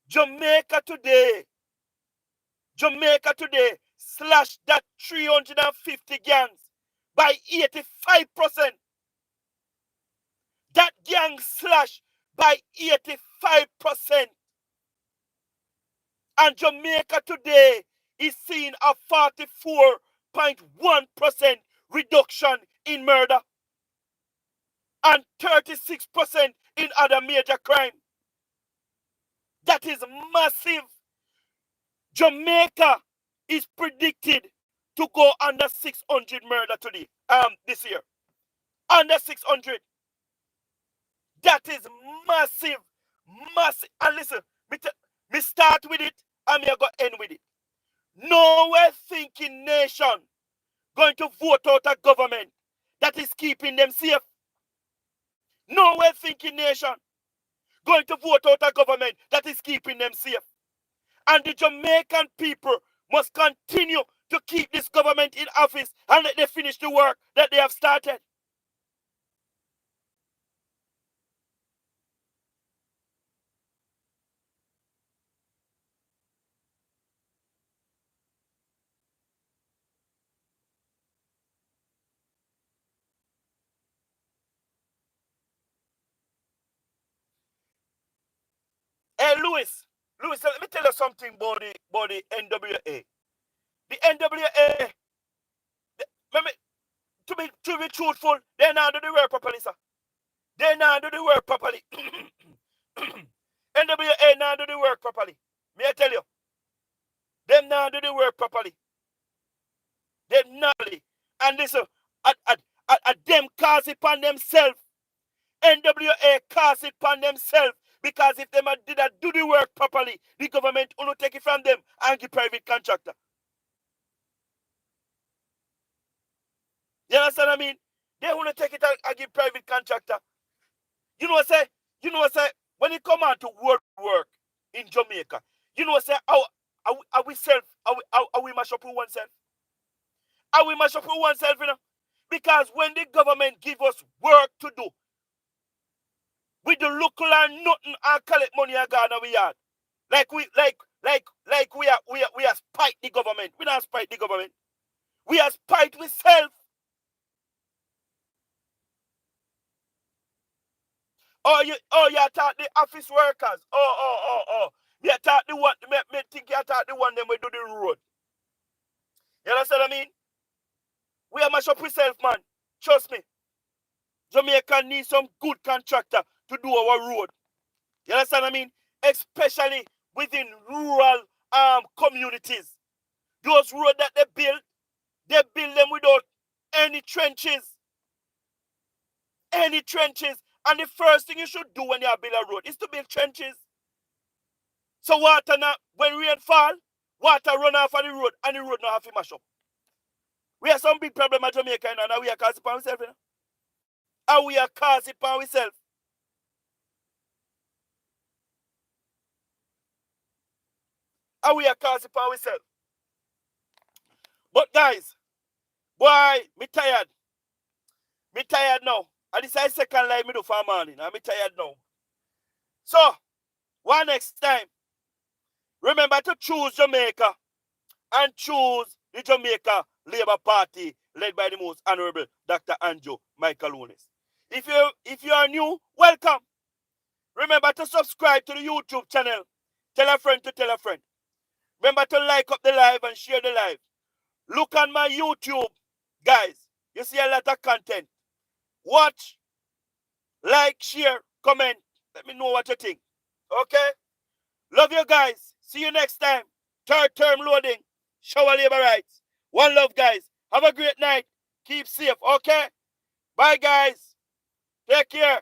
Jamaica today slashed that 350 gangs by 85%. That gang slashed by 85%. And Jamaica today is seeing a 44.1% reduction in murder and 36% in other major crime. That is massive. Jamaica is predicted to go under 600 murder today, this year. Under 600. That is massive. Massive. And listen, me start with it and me go end with it. Nowhere thinking nation going to vote out a government that is keeping them safe. Nowhere thinking nation going to vote out a government that is keeping them safe. And the Jamaican people must continue to keep this government in office and let them finish the work that they have started. Hey, Louis, let me tell you something about the NWA. The NWA, to be truthful, they not do the work properly, sir. They not do the work properly. NWA not do the work properly. May I tell you? Them not do the work properly. They not. And listen, them cause it upon themselves. NWA cause it upon themselves. Because if they did do the work properly, the government will take it from them and give private contractor. You understand what I mean? They want to take it and give private contractor. You know what I say? You know what I say? When it come on to work in Jamaica, you know what I say? Are we mash up with oneself? Are we mash up with oneself, you know? Because when the government give us work to do, we do look like nothing and collect money and go in we yard. Like we are spite the government. We not spite the government. We are spite with self. You attack the office workers. You attack the one. Me think you attack the one them we do the road. You understand what I mean? We are mash up with self, man. Trust me. Jamaica needs some good contractor to do our road. You understand what I mean? Especially within rural communities. Those roads that they build them without any trenches. Any trenches. And the first thing you should do when you build a road is to build trenches. So water now, when rain fall, water run off of the road and the road not have to mash up. We have some big problem at Jamaica now, and we are causing it ourselves. You know? And we are causing it ourselves. And we are causing it ourselves. But guys, boy, me tired. Me tired now. And this is the second live me do for morning. And me tired now. So, one next time, remember to choose Jamaica and choose the Jamaica Labour Party led by the most honorable Dr. Andrew Michael Lunis. If you are new, welcome. Remember to subscribe to the YouTube channel. Tell a friend to tell a friend. Remember to like up the live and share the live. Look on my YouTube, guys. You see a lot of content. Watch, like, share, comment. Let me know what you think. Okay? Love you guys. See you next time. Third term loading. Shower labor rights. One love, guys. Have a great night. Keep safe. Okay? Bye, guys. Take care.